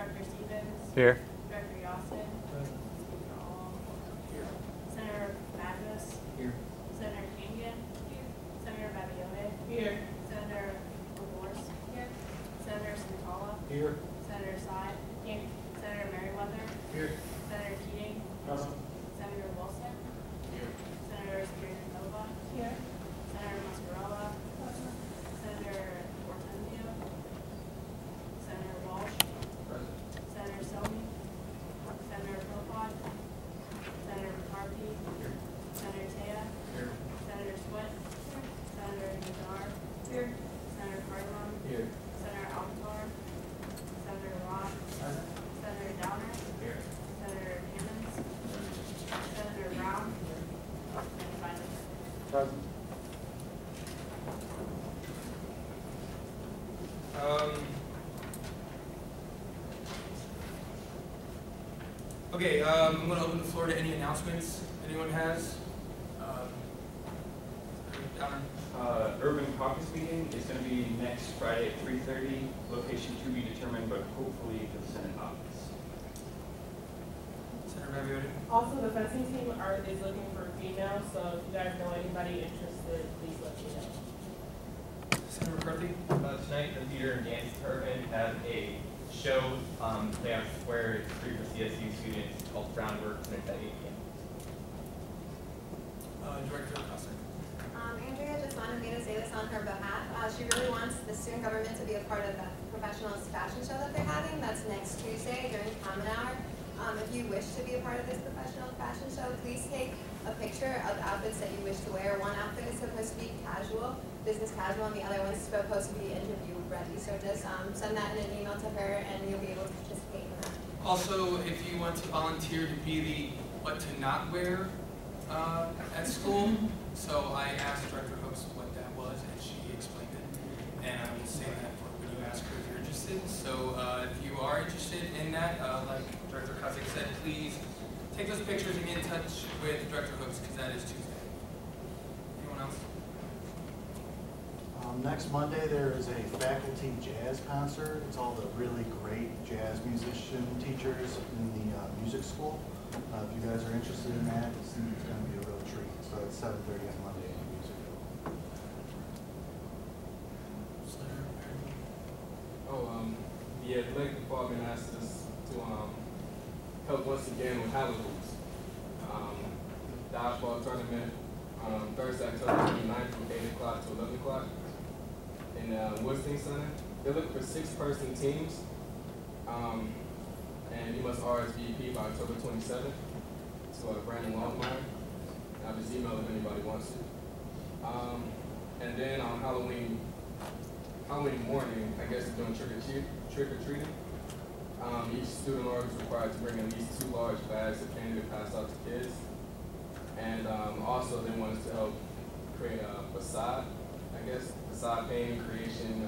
Director Stevens. Here. Director Yostin. Here. Senator Magnus. Here. Senator Kingen. Here. Senator Babione. Here. Senator LaForce. Here. Senator Santala. Here. Senator Sy. Here. Senator Merriweather. Here. Senator Keating. Present. Senator Wilson. Here. Senator Spiridonova. Here. Senator Mascarella. Senator Ortenzio. Senator Walsh. Present. Senator Somi. Senator Philpott. Senator McCarthy. Here. Senator Tea. Here. Senator Swift. Senator Nazar. Here. Senator Cardamom. Here. Senator Alcantara. Senator Roth. Present. Senator Downer. Here. Senator Hammond. Senator Brown. And finally, Present. Okay, I'm going to open the floor to any announcements anyone has. Downer. Urban caucus meeting is going to be next Friday at 3:30. Location to be determined, but hopefully the Senate office. Senator Babione. Also, the fencing team is looking for females, so if you guys know anybody interested, please let me know. Senator McCarthy. Tonight, the theater and dance department have a show Layout Square. It's free for CSU students called Groundwork, and it's at 8 p.m. Director Costa. Andrea just wanted me to say this on her behalf. She really wants the student government to be a part of the professionals fashion show that they're having. That's next Tuesday during Common Hour. If you wish to be a part of this professional fashion show, please take a picture of the outfits that you wish to wear. One outfit is supposed to be casual, business casual, and the other one's supposed to be interview ready. So just send that in an email to her, and you'll be able to participate in that. Also, if you want to volunteer to be the what to not wear at school, so I asked Director Hooks what that was, and she explained it. And I will say that for when you ask her if you're interested. So if you are interested in that, like Director Kosik said, please take those pictures and get in touch with Director Hooks, because that is Tuesday. Anyone else? Next Monday, there is a faculty jazz concert. It's all the really great jazz musician teachers in the music school. If you guys are interested in that, it's going to be a real treat. So it's 7:30 on Monday in the music school. Yeah, the Lake Department asked us to help once again with hula hoops. Dodgeball tournament Thursday, October 29th from 8 o'clock to 11 o'clock in Woodstein Center. They're looking for 6-person teams, and you must RSVP by October 27th to Brandon Longmire. I'll just email if anybody wants to. And then on Halloween morning, I guess they're doing trick-or-treating. Each student org is required to bring at least 2 large bags of candy to pass out to kids. And also they want us to help create a facade, I guess, facade painting, creation,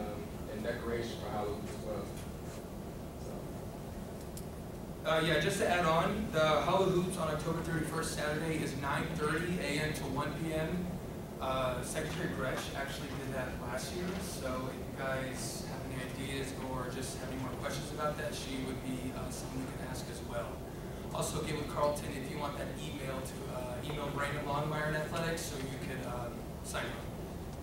and decoration for Halloween as well. So. Yeah, just to add on, the Hula Hoops on October 31st, Saturday, is 9:30 a.m. to 1 p.m. Secretary Gretsch actually did that last year, so if you guys have any ideas or just have any more questions about that, she would be someone you can ask as well. Also, get with Carlton if you want that email to email Brandon Longmire in athletics so you could sign up.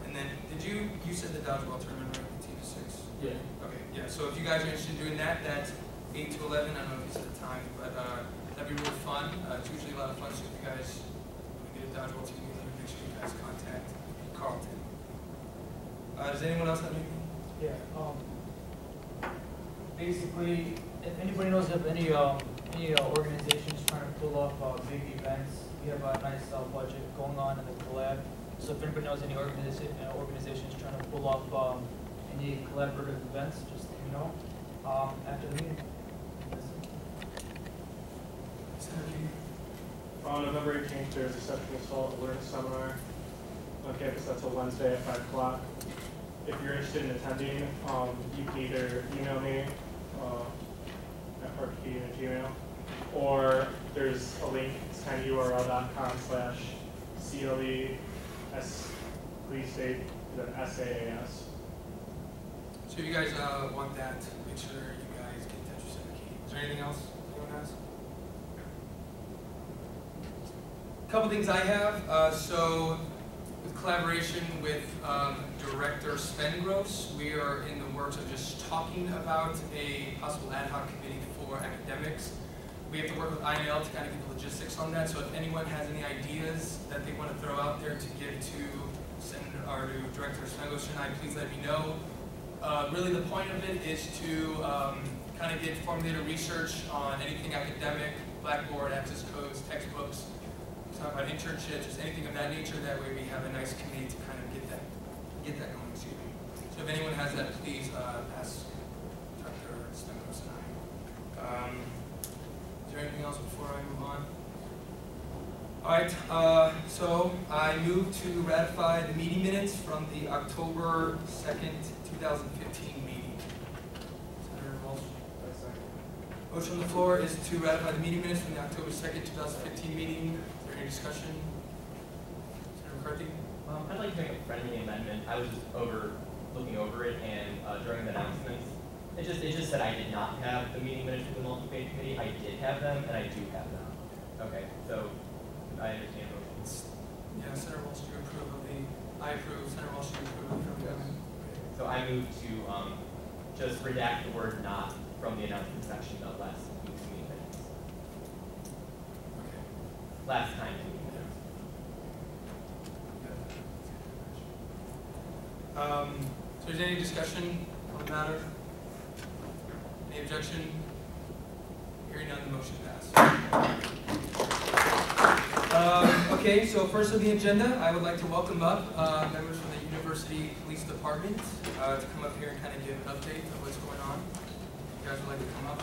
And then, you said the dodgeball tournament, right, 10 to 6? Yeah. Okay, yeah, so if you guys are interested in doing that, that's 8 to 11, I don't know if you said the time, but that'd be really fun. It's usually a lot of fun, so if you guys want to get a dodgeball team together, make sure you guys contact Carlton. Does anyone else have anything? Yeah, basically, if anybody knows of any organizations trying to pull off big events, we have a nice budget going on in the collab. So if anybody knows any organizations trying to pull off any collaborative events, just let me know after the meeting. On November 18th, there's a sexual assault awareness seminar on campus. That's a Wednesday at 5 o'clock. If you're interested in attending, you can either email me at parkkey@gmail, or there's a link. It's tinyurl.com/CLES, please state the SAAS. So if you guys want that, make sure you guys get in touch with Senator King. there anything else anyone has? A couple things I have. So, with collaboration with Director Spengros, we are in the works of just talking about a possible ad hoc committee for academics. We have to work with INL to kind of get the logistics on that. So if anyone has any ideas that they want to throw out there to give to Senator or to Director Spengros and I, please let me know. Really, the point of it is to kind of get formulated research on anything academic, Blackboard, access codes, textbooks, talk about internships, just anything of that nature. That way we have a nice committee to kind of get that going, excuse me. So if anyone has that, please ask Dr. Spengros and I. Is there anything else before I move on? All right, so I move to ratify the meeting minutes from the October 2nd, 2015 meeting. Senator Walsh. Motion on the floor is to ratify the meeting minutes from the October 2nd, 2015 meeting. Is there any discussion? Senator McCarthy? I'd like to make a friendly amendment. I was just looking over it, and during the announcements, it just said I did not have the meeting minutes for the multi-page committee. I did have them, and I do have them. Okay, so I understand motions. Yeah, Senator Walsh, do you approve of the? I approve. Senator Walsh, do you approve of the? Yes. So I move to just redact the word "not" from the announcement section of last week's meeting minutes. Okay. Last time meeting minutes. So is there any discussion on the matter? Any objection? Hearing none, the motion passed. Okay, so first on the agenda, I would like to welcome up members from the University Police Department to come up here and kind of give an update of what's going on. If you guys would like to come up.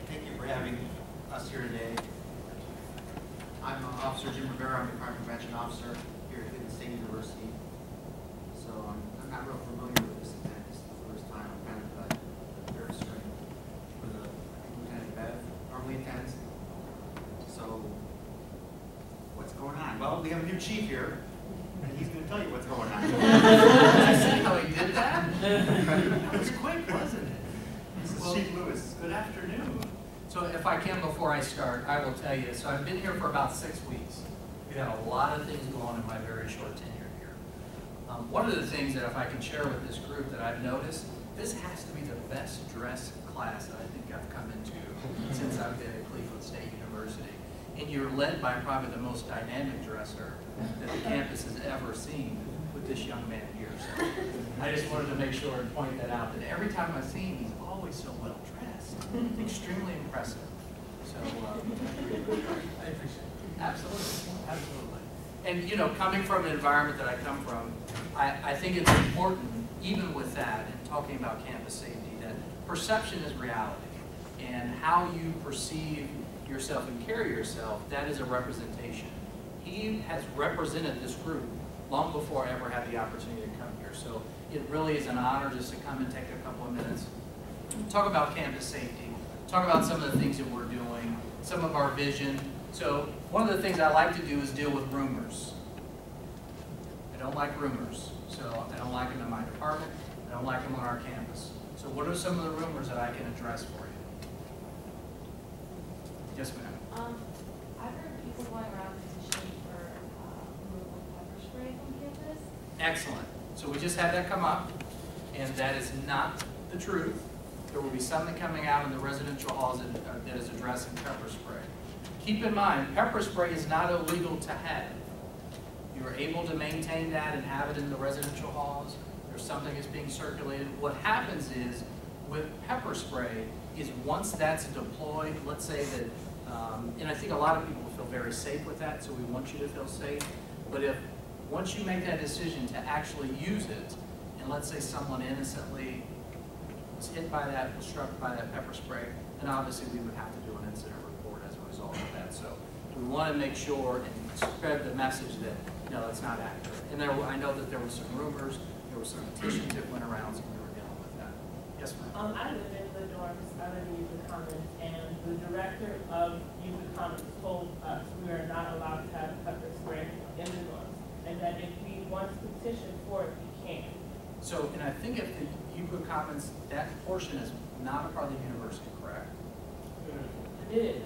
Thank you for having us here today. I'm Officer Jim Rivera. I'm the Crime Prevention Officer here at Cleveland State University. So I'm not real familiar with this event. This is the first time. I'm kind of very strange for the Lieutenant Bev normally attends. So what's going on? Well, we have a new chief here, and he's going to tell you what's going on. I see how he did that. That was quick, wasn't it? This is Chief Lewis. Good afternoon. So if I can, before I start, I will tell you, so I've been here for about 6 weeks. We've had a lot of things go on in my very short tenure here. One of the things that if I can share with this group that I've noticed, this has to be the best dressed class that I think I've come into since I've been at Cleveland State University. And you're led by probably the most dynamic dresser that the campus has ever seen with this young man here. So I just wanted to make sure and point that out, that every time I see him, he's always so well dressed. Extremely impressive. So I appreciate it. absolutely, absolutely. And you know, coming from an environment that I come from, I think it's important, even with that, and talking about campus safety, that perception is reality. And how you perceive yourself and carry yourself, that is a representation. He has represented this group long before I ever had the opportunity to come here. So it really is an honor just to come and take a couple of minutes, talk about campus safety, talk about some of the things that we're doing, some of our vision. So one of the things I like to do is deal with rumors. I don't like rumors. So I don't like them in my department. I don't like them on our campus. So what are some of the rumors that I can address for you? Yes, ma'am. I've heard people going around petitioning for removal of pepper spray from campus. Excellent. So we just had that come up, and that is not the truth. There will be something coming out in the residential halls that is addressing pepper spray. Keep in mind, pepper spray is not illegal to have. You are able to maintain that and have it in the residential halls. There's something that's being circulated. What happens is, with pepper spray, is once that's deployed, let's say that, and I think a lot of people feel very safe with that, so we want you to feel safe. But if once you make that decision to actually use it, and let's say someone innocently was hit by that, was struck by that pepper spray, then obviously we would have to do an incident report as a result of that. So we want to make sure and spread the message that, no, it's not accurate. And there, I know that there were some rumors, there were some petitions that went around, so we were dealing with that. Yes, ma'am. I live in the dorms, I live in the Commons, and the director of Youth and Commons told us we are not allowed to have pepper spray in the dorms, and that if we want to petition for it, we can. So, and I think if the Euclid Commons, that portion is not a part of the university, correct? It is.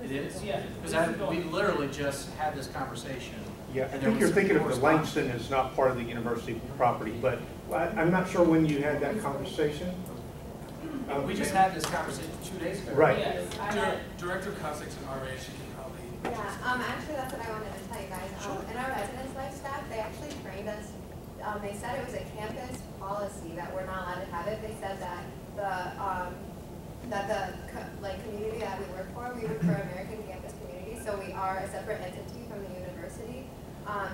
It is? Yes. Because we literally just had this conversation. Yeah, I and there think was you're some thinking of the correspondence. Langston is not part of the university property, but I'm not sure when you had that conversation. We just had this conversation 2 days ago. Right. Yes, I had. Director Cossacks and RA, she can probably. Yeah, actually, that's what I wanted to tell you guys. Sure. In our residence life staff, they actually trained us. They said it was a campus policy that we're not allowed to have it. They said that community that we work for American Campus Community, so we are a separate entity from the university.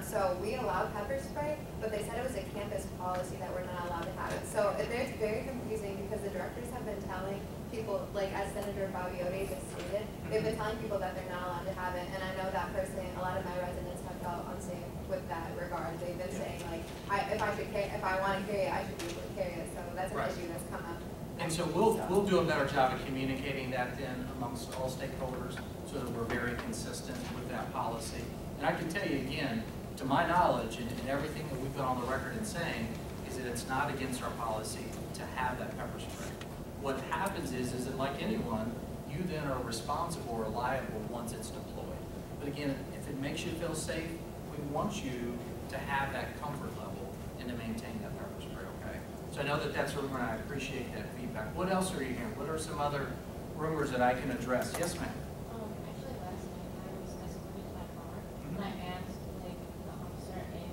So we allow pepper spray, but they said it was a campus policy that we're not allowed to have it. So it's very confusing because the directors have been telling people, like as Senator Bobiotti just stated, they've been telling people that they're not allowed to have it. And I know that personally, a lot of my residents have felt unsafe with that regard. They've been saying like, if I want to carry it, I should be able to carry it. So that's an Right. issue that's come up. And so we'll do a better job of communicating that then amongst all stakeholders so that we're very consistent with that policy. And I can tell you again, to my knowledge and everything that we've been on the record in saying, is that it's not against our policy to have that pepper spray. What happens is that like anyone, you then are responsible or liable once it's deployed. But again, if it makes you feel safe, we want you to have that comfort level and to maintain that pepper spray, okay? So I know that that's a rumor and I appreciate that feedback. What else are you hearing? What are some other rumors that I can address? Yes, ma'am. Actually, last night I was escorted to my car, and I asked, like, the officer if,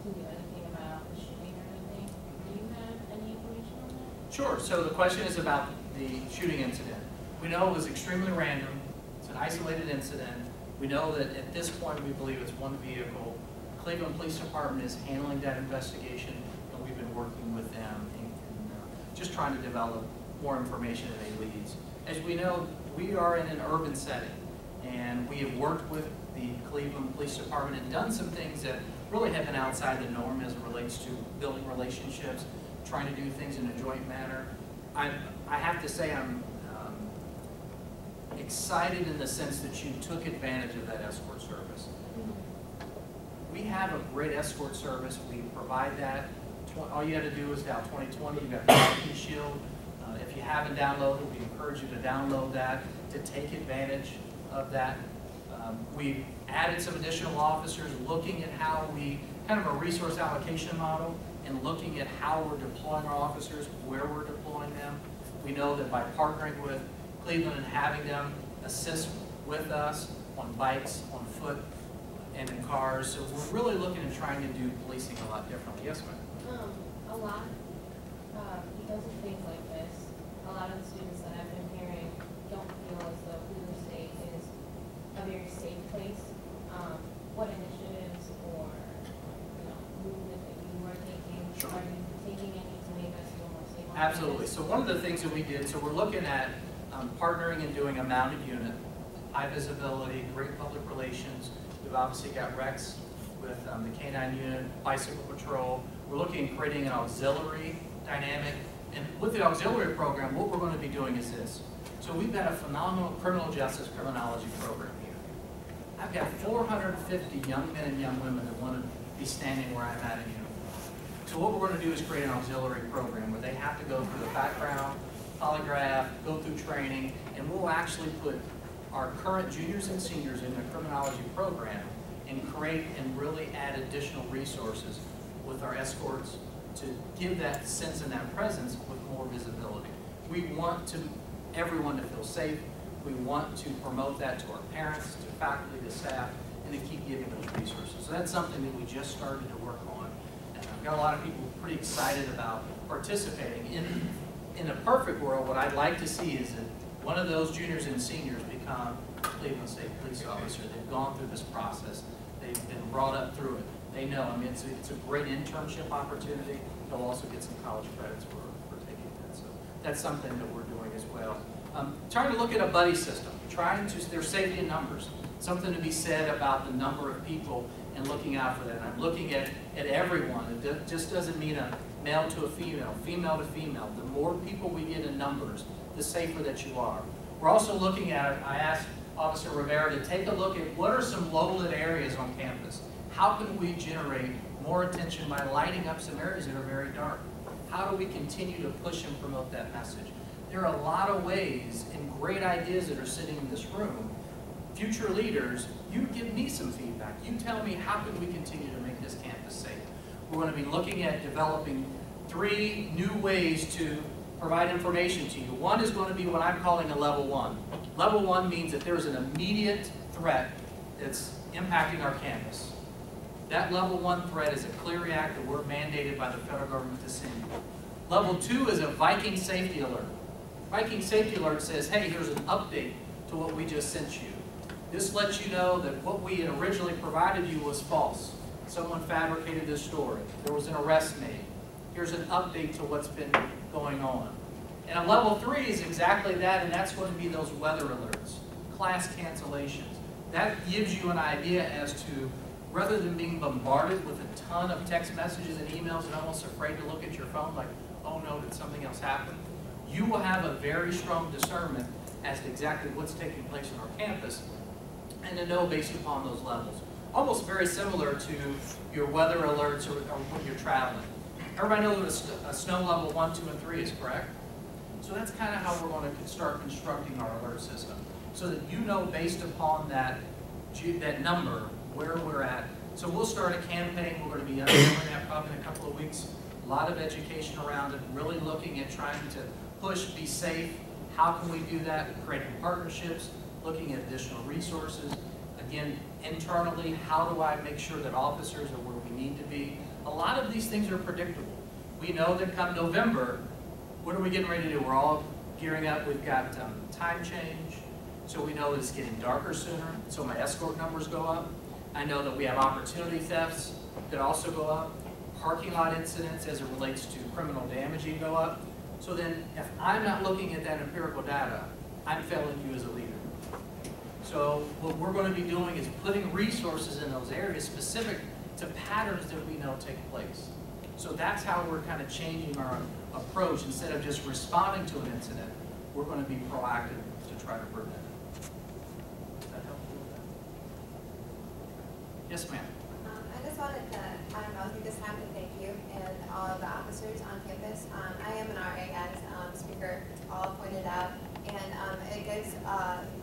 he knew anything about the shooting or anything. Do you have any information on that? Sure. So the question is about the shooting incident. We know it was extremely random. It's an isolated incident. We know that at this point we believe it's one vehicle. Cleveland Police Department is handling that investigation, and we've been working with them and just trying to develop more information and any leads. As we know, we are in an urban setting, and we have worked with the Cleveland Police Department and done some things that really have been outside the norm as it relates to building relationships, trying to do things in a joint manner. I have to say I'm excited in the sense that you took advantage of that escort service. We have a great escort service. We provide that. All you had to do is dial 2020. You've got the Parking Shield. If you haven't downloaded, we encourage you to download that, to take advantage of that. We've added some additional officers looking at how we, kind of a resource allocation model, and looking at how we're deploying our officers, where we're deploying them. We know that by partnering with Cleveland and having them assist with us on bikes, on foot, and in cars, so we're really looking and trying to do policing a lot differently. Yes, ma'am? A lot, because of things like this, a lot of the students that I've been hearing don't feel as though Cleveland State is a very safe place. What initiatives or, movement that you are taking, Sure. are you taking any to make us feel more safe? on Absolutely. campus? So one of the things that we did, so we're looking at partnering and doing a mounted unit, high visibility, great public relations. We've obviously got Rex with the K-9 unit, bicycle patrol. We're looking at creating an auxiliary dynamic. And with the auxiliary program, what we're going to be doing is this. So we've got a phenomenal criminal justice criminology program here. I've got 450 young men and young women that want to be standing where I'm at in uniform. So what we're going to do is create an auxiliary program where they have to go through the background, polygraph, go through training, and we'll actually put our current juniors and seniors in the criminology program and create and really add additional resources with our escorts to give that sense and that presence with more visibility. We want everyone to feel safe. We want to promote that to our parents, to faculty, to staff, and to keep giving those resources. So that's something that we just started to work on. And I've got a lot of people pretty excited about participating. In a perfect world, what I'd like to see is that one of those juniors and seniors become a Cleveland State police officer. They've gone through this process. They've been brought up through it. They know. I mean, it's a great internship opportunity. They'll also get some college credits for taking that. So that's something that we're doing as well. Trying to look at a buddy system. There's safety in numbers. Something to be said about the number of people and looking out for that. And I'm looking at everyone. It just doesn't mean a male to a female, female to female. The more people we get in numbers, the safer that you are. We're also looking at, I asked Officer Rivera to take a look at what are some low-lit areas on campus. How can we generate more attention by lighting up some areas that are very dark? How do we continue to push and promote that message? There are a lot of ways and great ideas that are sitting in this room. Future leaders, you give me some feedback. You tell me how can we continue to make this campus safe. We're going to be looking at developing 3 new ways to provide information to you. One is going to be what I'm calling a level 1. Level 1 means that there's an immediate threat that's impacting our campus. That level 1 threat is a clear react that we're mandated by the federal government to send you. Level 2 is a Viking safety alert. Viking safety alert says, hey, here's an update to what we just sent you. This lets you know that what we had originally provided you was false. Someone fabricated this story. There was an arrest made. Here's an update to what's been going on. And a level 3 is exactly that, and that's going to be those weather alerts, class cancellations. That gives you an idea as to, rather than being bombarded with a ton of text messages and emails and almost afraid to look at your phone like, oh no, did something else happen? You will have a very strong discernment as to exactly what's taking place on our campus and to know based upon those levels. Almost very similar to your weather alerts or when you're traveling. Everybody knows what a snow level 1, 2, and 3 is, correct? So that's kind of how we're going to start constructing our alert system, so that you know based upon that number where we're at. So we'll start a campaign. We're going to be unveiling that probably in a couple of weeks. A lot of education around it, really looking at trying to push, be safe. How can we do that? Creating partnerships, looking at additional resources. Again, internally, how do I make sure that officers are where we need to be? A lot of these things are predictable. We know that come November, what are we getting ready to do? We're all gearing up. We've got time change, so we know that it's getting darker sooner, so my escort numbers go up. I know that we have opportunity thefts that also go up. Parking lot incidents as it relates to criminal damaging go up. So then, if I'm not looking at that empirical data, I'm failing you as a leader. So what we're going to be doing is putting resources in those areas specific to patterns that we know take place. So that's how we're kind of changing our approach. Instead of just responding to an incident, we're going to be proactive to try to prevent it. Does that help you with that? Yes, ma'am. I just wanted to, I don't know, take this time to thank you and all of the officers on campus. I am an RA, as Speaker all pointed out, and it gives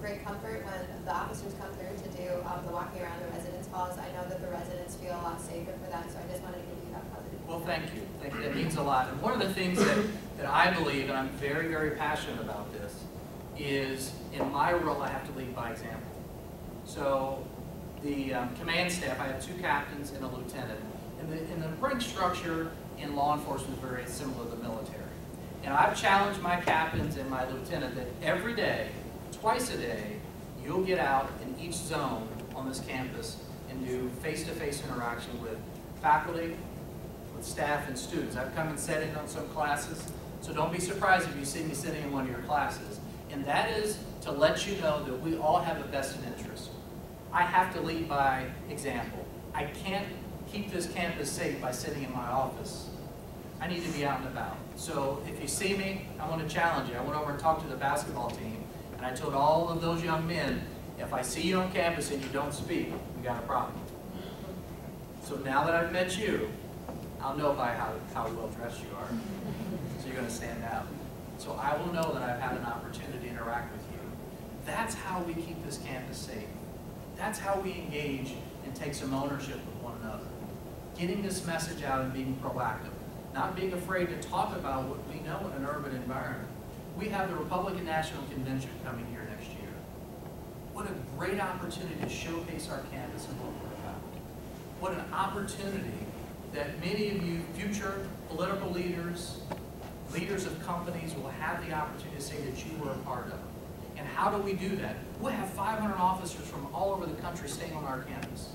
great comfort when the officers come through to do the walking around the residence halls. I know that the residents feel a lot safer for that, so I just wanted to give you that positive. Well, thank you. Thank you. That means a lot. And one of the things that I believe, and I'm very, very passionate about this, is in my role I have to lead by example. So the command staff, I have 2 captains and a lieutenant. And the rank structure in law enforcement is very similar to the military. And I've challenged my captains and my lieutenant that every day, twice a day, you'll get out in each zone on this campus and do face-to-face interaction with faculty, with staff and students. I've come and sat in on some classes, so don't be surprised if you see me sitting in one of your classes. And that is to let you know that we all have a vested interest. I have to lead by example. I can't keep this campus safe by sitting in my office. I need to be out and about. So if you see me, I want to challenge you. I went over and talked to the basketball team, and I told all of those young men, if I see you on campus and you don't speak, we got a problem. So now that I've met you, I'll know by how well dressed you are. So you're going to stand out. So I will know that I've had an opportunity to interact with you. That's how we keep this campus safe. That's how we engage and take some ownership with one another. Getting this message out and being proactive. Not being afraid to talk about what we know in an urban environment. We have the Republican National Convention coming here next year. What a great opportunity to showcase our campus and what we're about. What an opportunity that many of you future political leaders, leaders of companies will have the opportunity to say that you were a part of. And how do we do that? We'll have 500 officers from all over the country staying on our campus.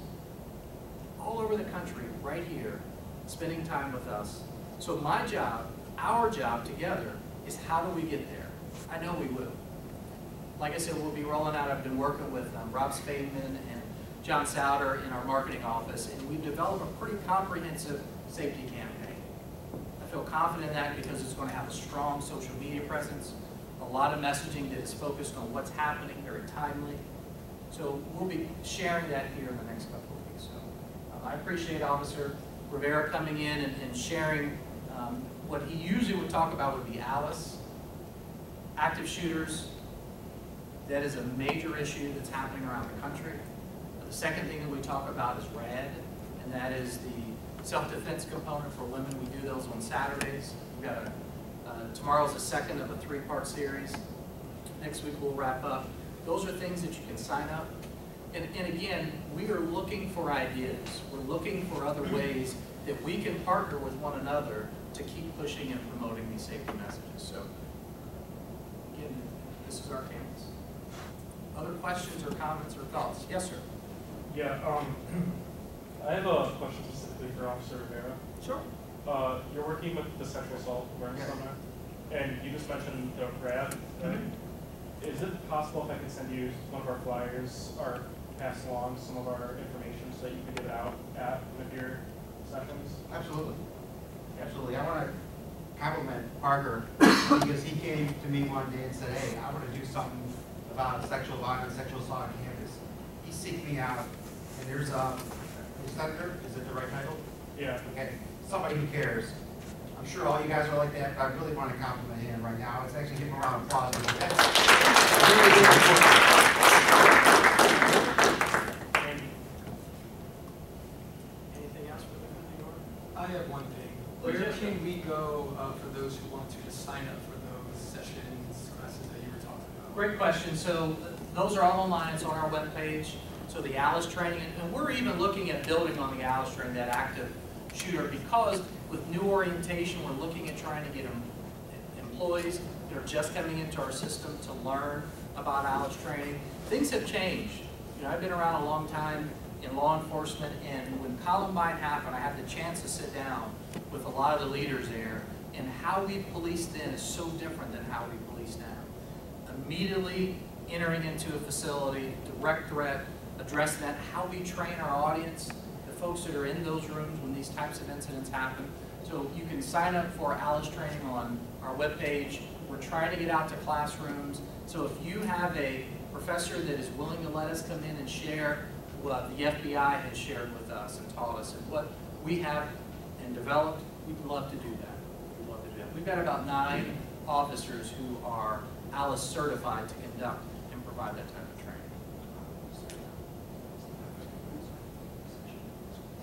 All over the country, right here, spending time with us. So my job, our job together, is how do we get there? I know we will. Like I said, we'll be rolling out, I've been working with Rob Spademan and John Souter in our marketing office, and we've developed a pretty comprehensive safety campaign. I feel confident in that because it's going to have a strong social media presence, a lot of messaging that is focused on what's happening, very timely. So we'll be sharing that here in the next couple of weeks. So I appreciate Officer Rivera coming in and sharing what he usually would talk about would be Alice. Active shooters, that is a major issue that's happening around the country. The second thing that we talk about is RAD, and that is the self-defense component for women. We do those on Saturdays. We've got tomorrow's the second of a 3-part series. Next week we'll wrap up. Those are things that you can sign up. And again, we are looking for ideas. We're looking for other ways that we can partner with one another to keep pushing and promoting these safety messages. So again, this is our campus. Other questions or comments or thoughts? Yes, sir. Yeah, I have a question specifically for Officer Rivera. Sure. You're working with the Sexual Assault Awareness Seminar, and you just mentioned the RAD, right? Mm-hmm. Is it possible if I could send you one of our flyers or pass along some of our information so that you can get it out at one of your sessions? Absolutely. Absolutely. I want to compliment Parker because he came to me one day and said, hey, I want to do something about sexual violence, sexual assault on campus. He seeked me out, and there's a senator, is it the right title? Yeah. Okay, somebody who cares. I'm sure all you guys are like that, but I really want to compliment him right now. It's actually giving him a round of applause. That's really important. Anything else for the committee order? I have one thing. Where can we go for those who want to sign up for those sessions, classes that you were talking about? Great question. So those are all online. It's on our webpage. So the ALICE training, and we're even looking at building on the ALICE training, that active shooter, because with new orientation, we're looking at trying to get employees that are just coming into our system to learn about ALICE training. Things have changed. You know, I've been around a long time in law enforcement, and when Columbine happened, I had the chance to sit down with a lot of the leaders there, and how we policed then is so different than how we police now. Immediately entering into a facility, direct threat, addressing that, how we train our audience, the folks that are in those rooms when these types of incidents happen. So you can sign up for ALICE training on our webpage. We're trying to get out to classrooms. So if you have a professor that is willing to let us come in and share what the FBI has shared with us and taught us and what we have and developed, we'd love to do that. We'd love to do that. We've got about 9 officers who are ALICE certified to conduct and provide that type of training.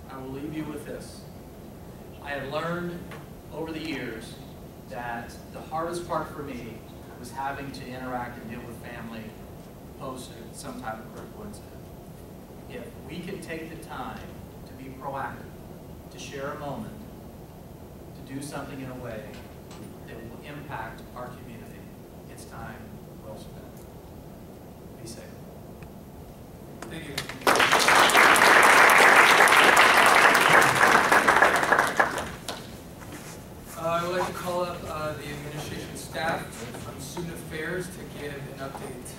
I will leave you with this. I have learned over the years that the hardest part for me was having to interact and deal with family post some type of critical incident. If we can take the time to be proactive, to share a moment, to do something in a way that will impact our community, it's time well spent. Be safe. Thank you. I would like to call up the administration staff from Student Affairs to give an update.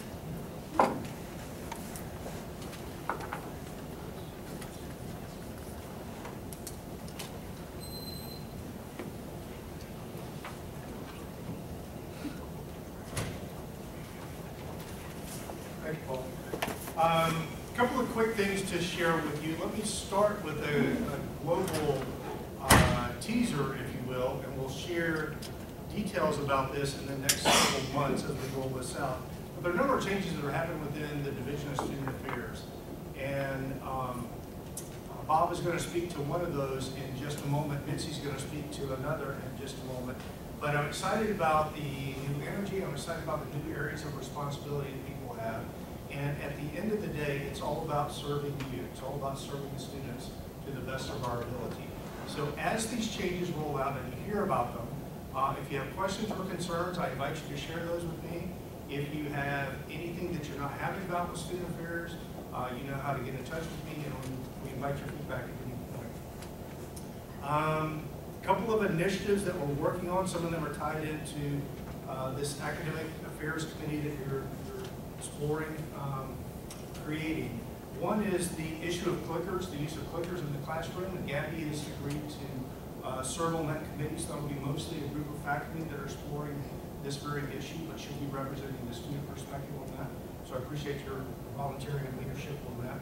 Thank you, Paul. A couple of quick things to share with you. Let me start with a global teaser, if you will, and we'll share details about this in the next several months as we roll this out. But there are a number of changes that are happening within the Division of Student Affairs. And Bob is going to speak to one of those in just a moment. Mitzi's going to speak to another in just a moment. But I'm excited about the new energy. I'm excited about the new areas of responsibility that people have. And at the end of the day, it's all about serving you. It's all about serving the students to the best of our ability. So as these changes roll out and you hear about them, if you have questions or concerns, I invite you to share those with me. If you have anything that you're not happy about with Student Affairs, you know how to get in touch with me, and we invite your feedback at any point. A couple of initiatives that we're working on, some of them are tied into this academic affairs committee that you're exploring, creating. One is the issue of clickers, the use of clickers in the classroom, and Gabby has agreed to serve on that committee, so that will be mostly a group of faculty that are exploring this very issue, but she'll be representing the student perspective on that. So I appreciate your volunteering and leadership on that.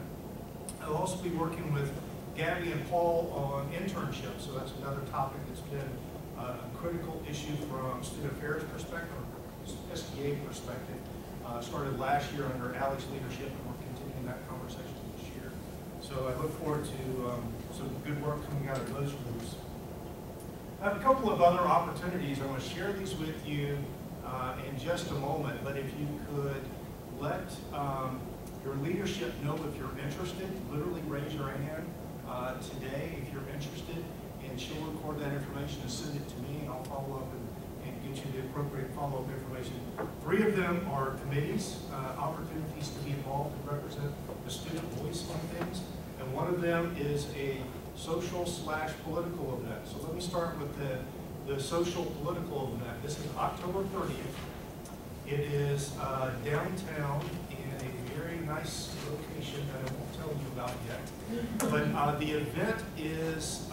I'll also be working with Gabby and Paul on internships. So that's another topic that's been a critical issue from student affairs perspective, or SGA perspective. Started last year under Allie's leadership, and we're continuing that conversation this year. So I look forward to some good work coming out of those groups. I have a couple of other opportunities. I'm going to share these with you in just a moment, but if you could let your leadership know if you're interested, literally raise your hand today if you're interested, and she'll record that information and send it to me, and I'll follow up and get you the appropriate follow-up information. 3 of them are committees, opportunities to be involved and represent the student voice on things, and one of them is a social/political event. So let me start with the social political event. This is October 30th. It is downtown in a very nice location that I won't tell you about yet. But the event is,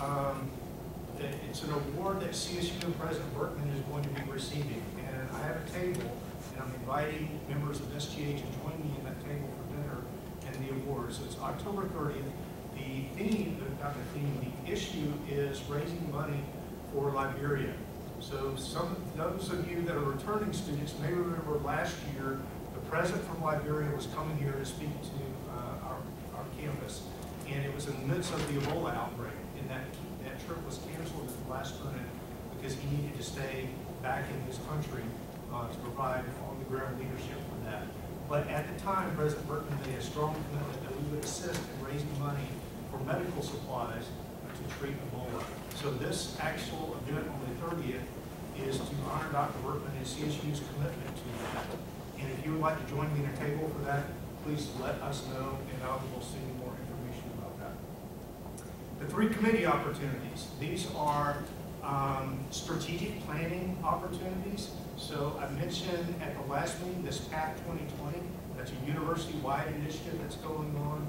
it's an award that CSU and President Berkman is going to be receiving. And I have a table, and I'm inviting members of SGA to join me in that table for dinner and the award. So it's October 30th. The theme, not the theme, the issue is raising money for Liberia. So those of you that are returning students may remember last year the president from Liberia was coming here to speak to our campus, and it was in the midst of the Ebola outbreak, and that trip was canceled at the last minute because he needed to stay back in his country to provide on-the-ground leadership for that. But at the time, President Berkman made a strong commitment that we would assist in raising money for medical supplies to treat Ebola. So this actual event on the 30th is to honor Dr. Berkman and CSU's commitment to that. And if you would like to join me in a table for that, please let us know, and I will send you more information about that. The 3 committee opportunities. These are strategic planning opportunities. So I mentioned at the last meeting this PATH 2020. That's a university-wide initiative that's going on.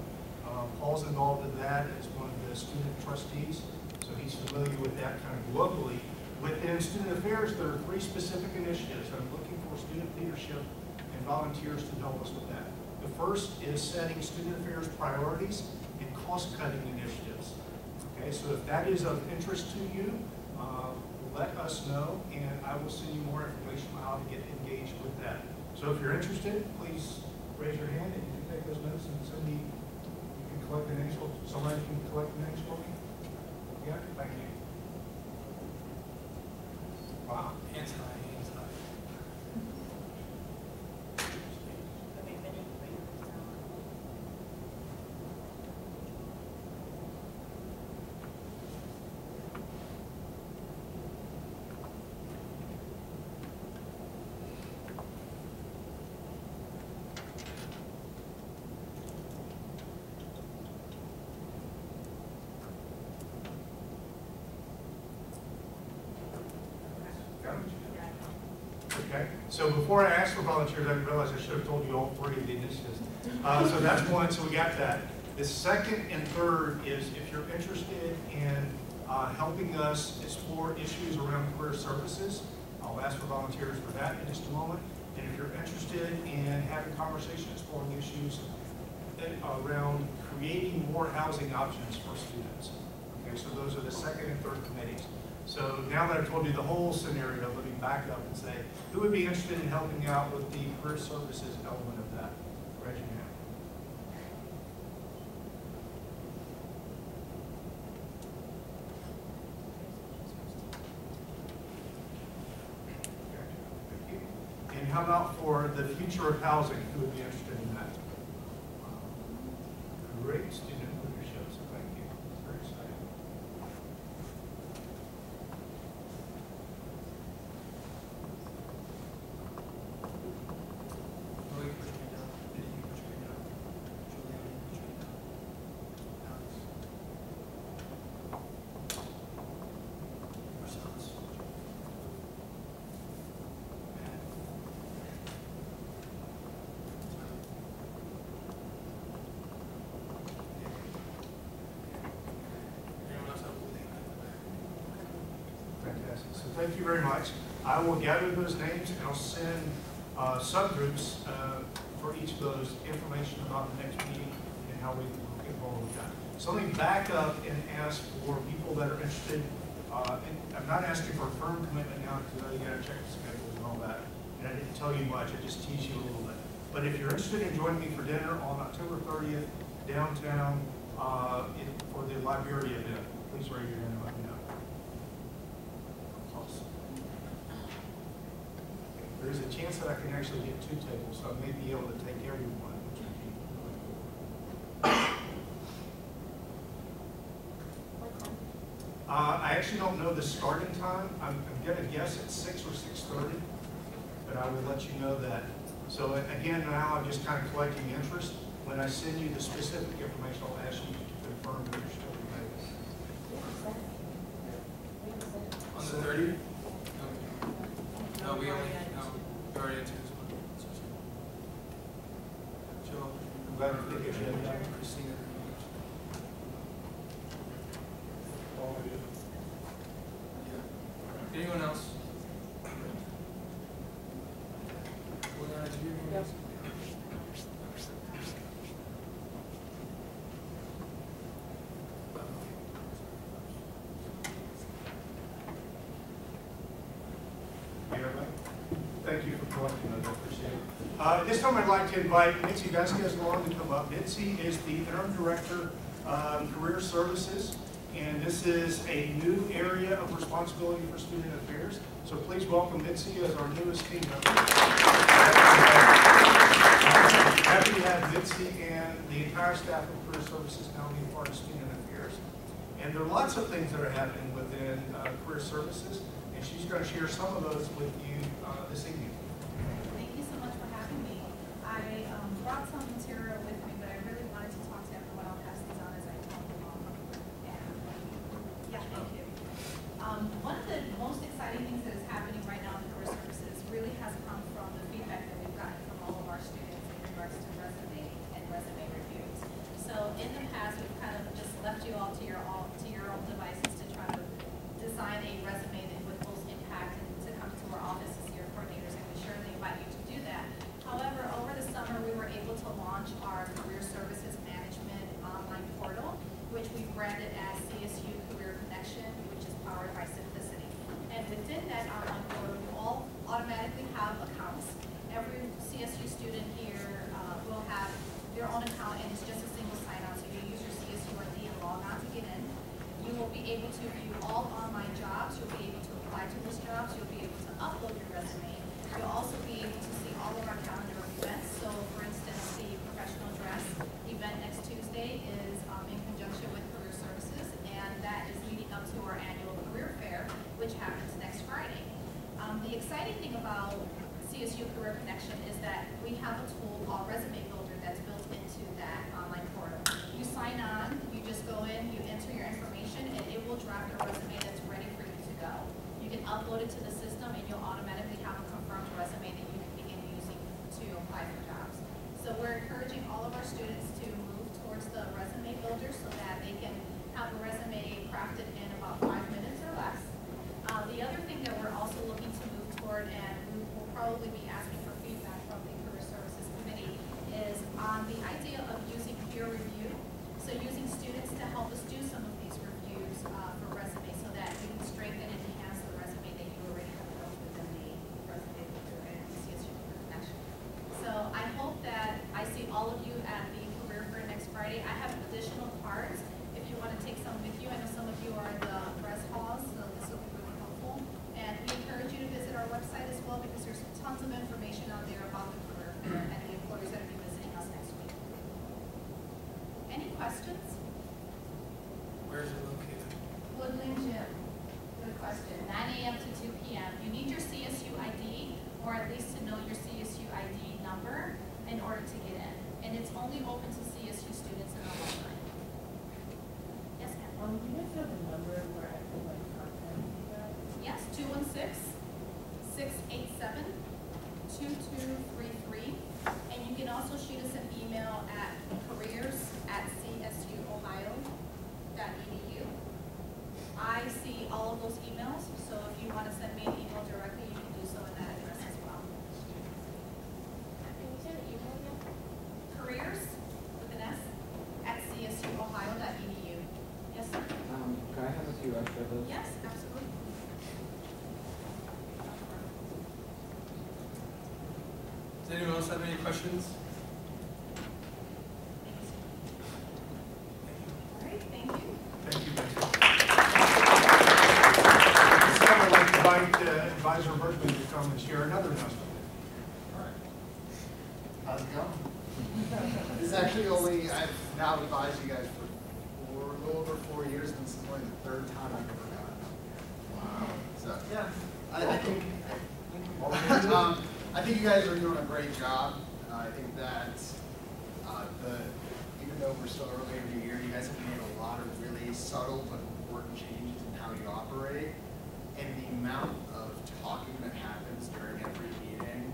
Paul's involved in that as one of the student trustees, so he's familiar with that kind of globally. Within student affairs, there are 3 specific initiatives. I'm looking for student leadership and volunteers to help us with that. The first is setting student affairs priorities and cost-cutting initiatives. Okay, so if that is of interest to you, let us know, and I will send you more information on how to get engaged with that. So if you're interested, please raise your hand and you can take those notes and send me. You can collect the names. Somebody can collect the names for me. Yeah, thank you. Wow. Hands high, hands high. Okay, so before I asked for volunteers, I realized I should have told you all 3 of the initiatives. So that's one, so we got that. The second and third is if you're interested in helping us explore issues around career services, I'll ask for volunteers for that in just a moment. And if you're interested in having conversations, exploring issues around creating more housing options for students. Okay, so those are the second and third committees. So now that I've told you the whole scenario, let me back up and say, who would be interested in helping out with the career services element of that? Raise your hand. Okay, thank you. And how about for the future of housing? Who would be interested in that? Great student leadership, so thank you. Very exciting. Fantastic. So thank you very much. I will gather those names and I'll send subgroups for each of those information about the next meeting and how we will get involved with that. So let me back up and ask for people that are interested. I'm not asking for a firm commitment now because you got to check the schedule and all that. And I didn't tell you much, I just teased you a little bit. But if you're interested in joining me for dinner on October 30th downtown for the Liberia event, please raise your hand and let me know. Awesome. There's a chance that I can actually get 2 tables, so I may be able to take everyone, which would be really cool. I actually don't know the starting time. I'm going to guess at 6 or 6:30, but I would let you know that. So again, now I'm just kind of collecting interest. When I send you the specific information, I'll ask you to confirm that you're still available. On the 30th? No, we already into this one. Joe. I'm glad you think it's Christina. Anyone else? Yep. Thank you for collecting those. I appreciate it. At this time, I'd like to invite Mitzi Vasquez-Long to come up. Mitzi is the Interim Director of Career Services, and this is a new area of responsibility for student affairs. So please welcome Mitzi as our newest team member. Happy to have Mitzi and the entire staff of Career Services now be part of student affairs. And there are lots of things that are happening within Career Services, and she's going to share some of those with you this evening. Thank you so much for having me. I brought some material with me, but I really wanted to talk to everyone. I'll pass these on as I talk along. Yeah, thank you. One of the most exciting things that is happening right now in Career Services really has come from the feedback that we've gotten from all of our students in regards to resume and resume reviews. So in the past, we've kind of just left you all to your own devices to try to design a resume that would most impact and to come to our office as your coordinators, and we surely invite you to do that. However, over the summer, we were able to launch our Career Services Management online portal, which we branded as CSU Career Connection, which is powered by Simplicity. And within that online portal, you all automatically have accounts. Every CSU student here will have their own account, and it's just a single sign-on, so you use your CSU ID and log on to get in. You will be able to view all online jobs. You'll be able to apply to those jobs. You'll be able to upload your resume. You'll also be able to see all of our calendar of events. So, for instance, the professional dress event next Tuesday is in conjunction with Career Services, and that is leading up to our annual career fair, which happens next Friday. The exciting thing about CSU Career Connection is that we have a tool called Resume Builder that's built into that online portal. You sign on, you just go in, you enter your information, and it will draft a resume that's ready for you to go. You can upload it to the system, and you'll automatically have a confirmed resume that you can begin using to apply for jobs. So we're encouraging all of our students to move towards the resume builder so that they can have a resume crafted in about 5 minutes or less. The other thing that we're also looking to move toward, and we will probably be asking for feedback from the Career Services Committee, is on the idea of using peer review. So using students to help us do some of these reviews for resumes so that we can strengthen and enhance the resume that you already have built within the resume builder and CSU Career Connection. So I hope that I see all of you at the career fair next Friday. I have additional cards if you want to take some with you. I know some of you are in the press halls, so this will be really helpful. And we encourage you to visit our website as well because there's tons of information on there about the career fair and the employers that will be visiting us next week. Any questions? Where is it located? Woodland Gym. Good question. 9 a.m. to 2 p.m. You need your CSU ID, or at least to know your CSU ID number in order to get in. And it's only open to CSU students and alumni. Yes, ma'am. Do you guys have a number where I can like contact you guys? Yes, 216-687-2233. And you can also shoot us an email at careers@csuohio.edu. I see all of those emails, so if you want to send me an email directly, you anyone else have any questions? All right, thank you. Thank you, Mitch. So I'd like to invite Advisor Berkman to come and share another announcement. How's it going? This is actually only, I've now advised you guys for a little over 4 years, and this is only the third time I've ever gotten up here. Wow. So, yeah, I think I think you guys are doing a great job. I think that even though we're still early in the year, you guys have made a lot of really subtle but important changes in how you operate, and the amount of talking that happens during every meeting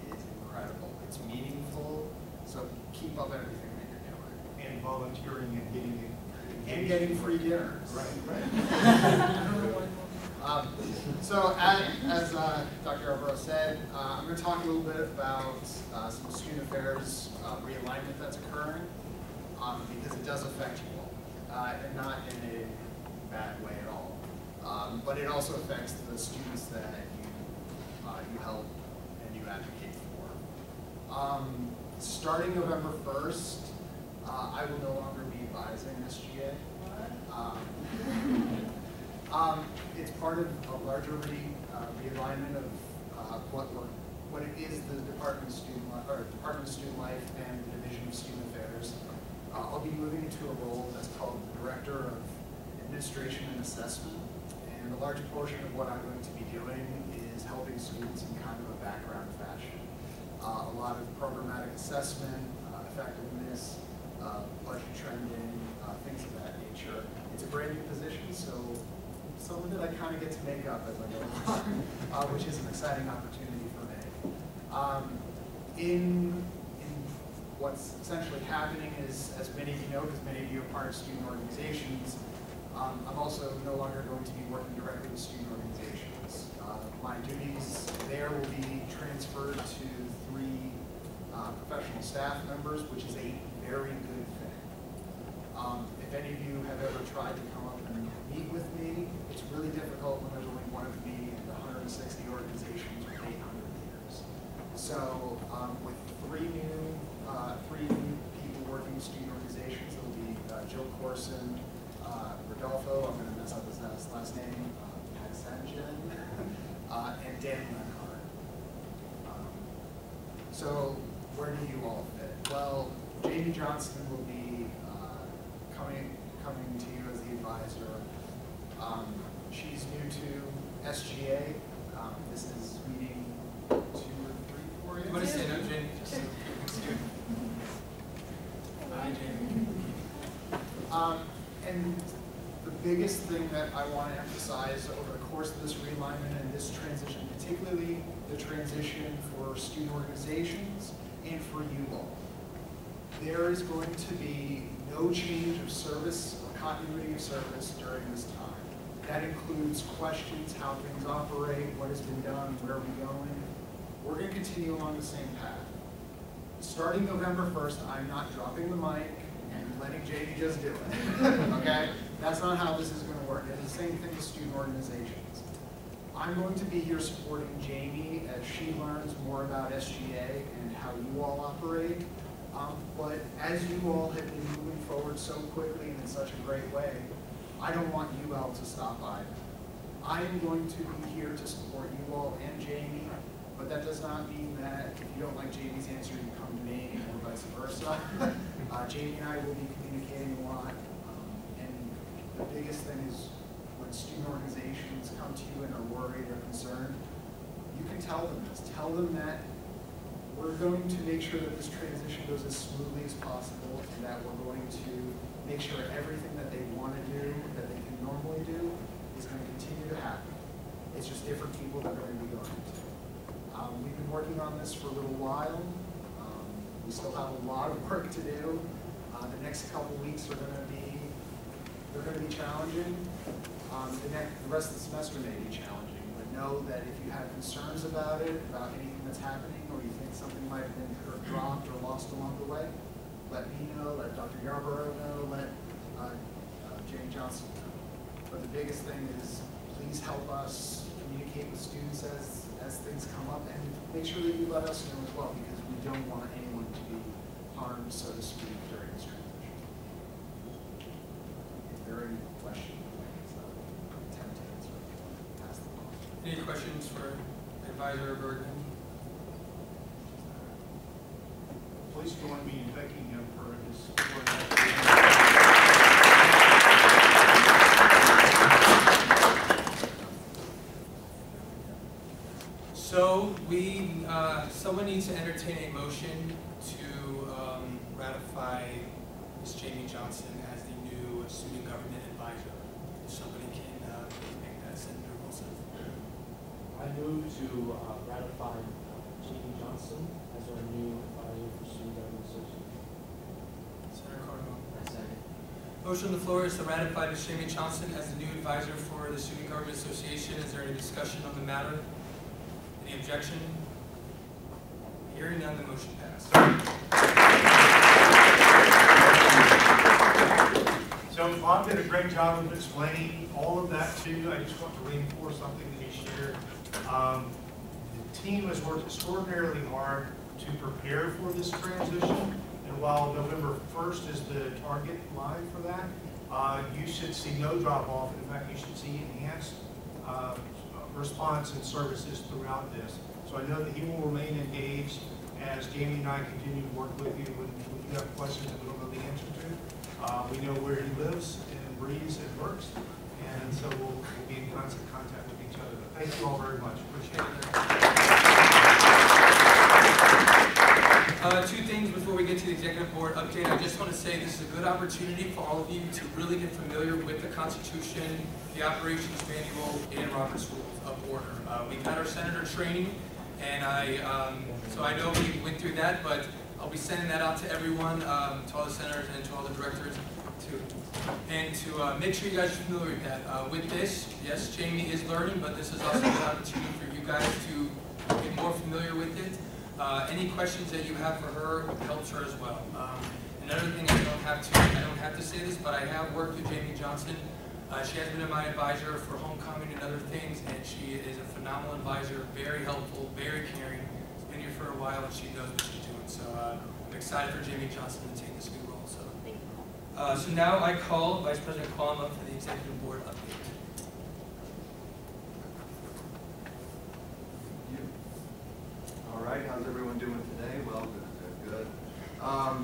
is incredible. It's meaningful, so keep up everything that you're doing. And volunteering and getting free dinners. Right. So as Dr. Yarborough said, I'm going to talk a little bit about some student affairs realignment that's occurring, because it does affect you all, and not in a bad way at all. But it also affects the students that you help and you advocate for. Starting November 1st, I will no longer be advising SGA. It's part of a larger realignment of what it is the Department of Student Life and the Division of Student Affairs. I'll be moving into a role that's called the Director of Administration and Assessment, and a large portion of what I'm going to be doing is helping students in kind of a background fashion. A lot of programmatic assessment, effectiveness, budget trending, things of that nature. It's a brand new position, so some of it I kind of get to make up as I go along, which is an exciting opportunity for me. In what's essentially happening is, as many of you know, because many of you are part of student organizations, I'm also no longer going to be working directly with student organizations. My duties there will be transferred to 3 professional staff members, which is a very good thing. If any of you have ever tried to come up and meet with me, it's really difficult when there's only one of me and 160 organizations with 800 leaders. So with 3 new people working with student organizations, it'll be Jill Corson, Rodolfo, I'm going to mess up his last name, Paxanjan, and Dan Lenhart. So where do you all fit? Well, Jamie Johnston will be coming to you as the advisor. She's new to SGA. This is meeting 2 or 3 for you. What is it, Jamie? Hi, Jamie. And the biggest thing that I want to emphasize over the course of this realignment and this transition, particularly the transition for student organizations and for you all, there is going to be no change of service or continuity of service during this time. That includes questions, how things operate, what has been done, where are we going. We're going to continue along the same path. Starting November 1st, I'm not dropping the mic and letting Jamie just do it, okay? That's not how this is going to work. It's the same thing with student organizations. I'm going to be here supporting Jamie as she learns more about SGA and how you all operate. But as you all have been moving forward so quickly and in such a great way, I don't want you all to stop either. I am going to be here to support you all and Jamie, but that does not mean that if you don't like Jamie's answer, you come to me or vice versa. Jamie and I will be communicating a lot, and the biggest thing is when student organizations come to you and are worried or concerned, you can tell them this. Tell them that we're going to make sure that this transition goes as smoothly as possible, and that we're going to make sure everything that they want to do, that they can normally do, is going to continue to happen. It's just different people that are going to be going to. We've been working on this for a little while. We still have a lot of work to do. The next couple weeks are going to be challenging. The rest of the semester may be challenging, but know that if you have concerns about it, about anything that's happening, or you think something might have been dropped or lost along the way, let me know, let Dr. Yarborough know, let Jamie Johnson know. But the biggest thing is please help us communicate with students as things come up, and make sure that you let us know as well, because don't want anyone to be harmed, so to speak, during this transition. If there are any questions, I'll attempt to answer. Pass the ball. Any questions for Advisor Bergman? Please join me in thanking him for his support. So someone needs to entertain a motion to ratify Ms. Jamie Johnson as the new student government advisor. If somebody can make that, Senator Wilson. I move to ratify Jamie Johnson as our new advisor for Student Government Association. Senator Cardinal. I second. Motion on the floor is to ratify Ms. Jamie Johnson as the new advisor for the Student Government Association. Is there any discussion on the matter? Any objection? Hearing none, the motion passed. So Bob did a great job of explaining all of that to you. I just want to reinforce something that he shared. The team has worked extraordinarily hard to prepare for this transition. And while November 1st is the target line for that, you should see no drop off. In fact, you should see enhanced response and services throughout this. So I know that he will remain engaged as Jamie and I continue to work with you when you have questions that we don't know the answer to. We know where he lives and breathes and works, and so we'll be in constant contact with each other. But thank you all very much. Appreciate it. Two things before we get to the executive board update. I just want to say this is a good opportunity for all of you to really get familiar with the Constitution, the Operations Manual, and Robert's Rules of Order. We've had our senator training, and so I know we went through that, but I'll be sending that out to everyone, to all the senators and to all the directors, to make sure you guys are familiar with that. With this, yes, Jamie is learning, but this is also a good opportunity for you guys to get more familiar with it. Any questions that you have for her helps her as well. Another thing, I don't have to say this, but I have worked with Jamie Johnson. She has been my advisor for homecoming and other things, and she is a phenomenal advisor, very helpful, very caring. She's been here for a while, and she knows what she's doing. So I'm excited for Jamie Johnson to take this new role. So now I call Vice President Qualm up for the executive board update. All right, how's everyone doing today? Well, good.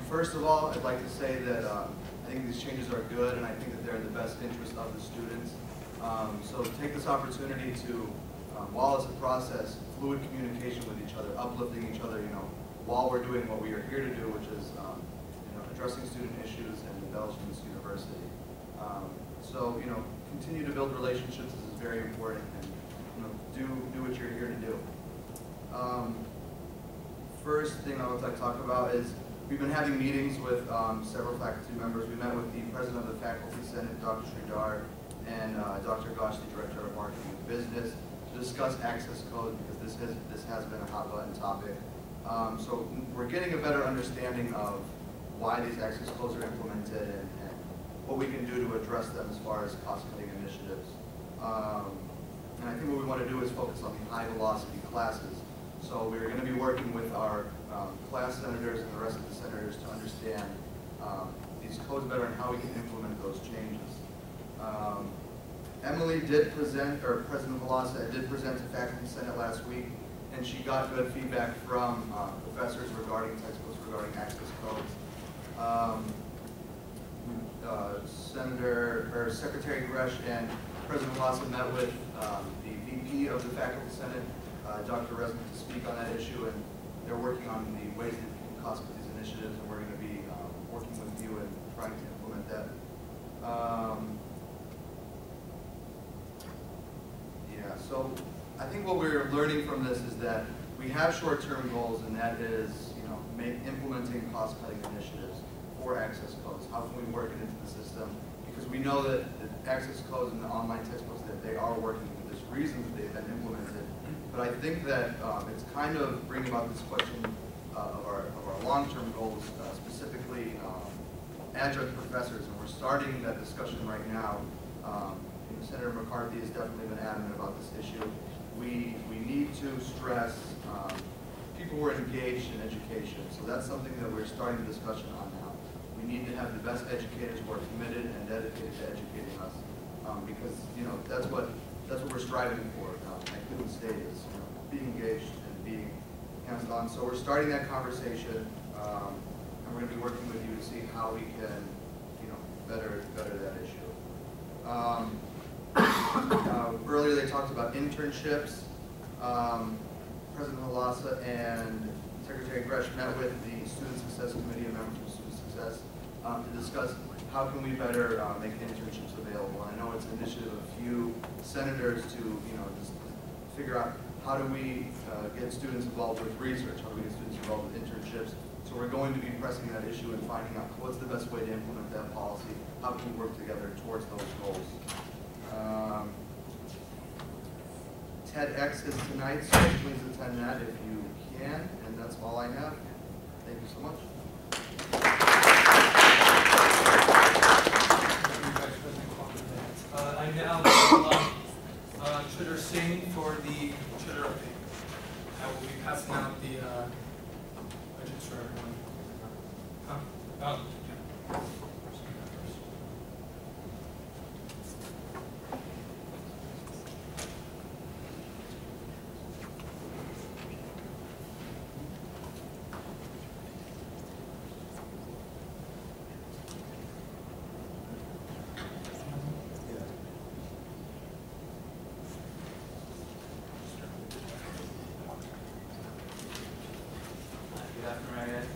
First of all, I'd like to say that I think these changes are good, and I think that they're in the best interest of the students. So take this opportunity to, while it's a process, fluid communication with each other, uplifting each other, while we're doing what we are here to do, which is, addressing student issues and embellishing this university. So, continue to build relationships. This is very important, and do what you're here to do. First thing I would like to talk about is we've been having meetings with several faculty members. We met with the president of the Faculty Senate, Dr. Sridhar, and Dr. Gosh, the director of marketing and business, to discuss access code, because this has been a hot button topic. So we're getting a better understanding of why these access codes are implemented and what we can do to address them as far as cost-cutting initiatives. And I think what we want to do is focus on the high-velocity classes. So we're going to be working with our class senators and the rest of the senators to understand these codes better and how we can implement those changes. Emily did present, or President Velasa did present to Faculty Senate last week, and she got good feedback from professors regarding textbooks, regarding access codes. Secretary Gresh and President Velasa met with the VP of the Faculty Senate, Dr. Resnick, to speak on that issue, and they're working on the ways that we can cost these initiatives, and we're going to be working with you and trying to implement that. So I think what we're learning from this is that we have short-term goals, and that is, implementing cost-cutting initiatives for access codes. How can we work it into the system? Because we know that the access codes and the online textbooks, that they are working for this reason that they've been implemented. But I think that it's kind of bringing about this question of our long-term goals, specifically adjunct professors, and we're starting that discussion right now. Senator McCarthy has definitely been adamant about this issue. We need to stress people were engaged in education. So that's something that we're starting the discussion on now. We need to have the best educators who are committed and dedicated to educating us, because that's what we're striving for at Cleveland State is being engaged and being hands-on. So we're starting that conversation, and we're going to be working with you to see how we can better that issue. Earlier they talked about internships. President Halassa and Secretary Gresh met with the Student Success Committee and members of Student Success to discuss how can we better make internships available. And I know it's an initiative of a few senators to just figure out how do we get students involved with research, how do we get students involved with internships. So we're going to be pressing that issue and finding out what's the best way to implement that policy, how can we work together towards those goals. TEDx is tonight, so please attend that if you can, and that's all I have. Thank you so much. I now call on Chitter Singh for the Chitter update. I will be passing out the budgets for everyone. Oh, yeah. Good afternoon, guys.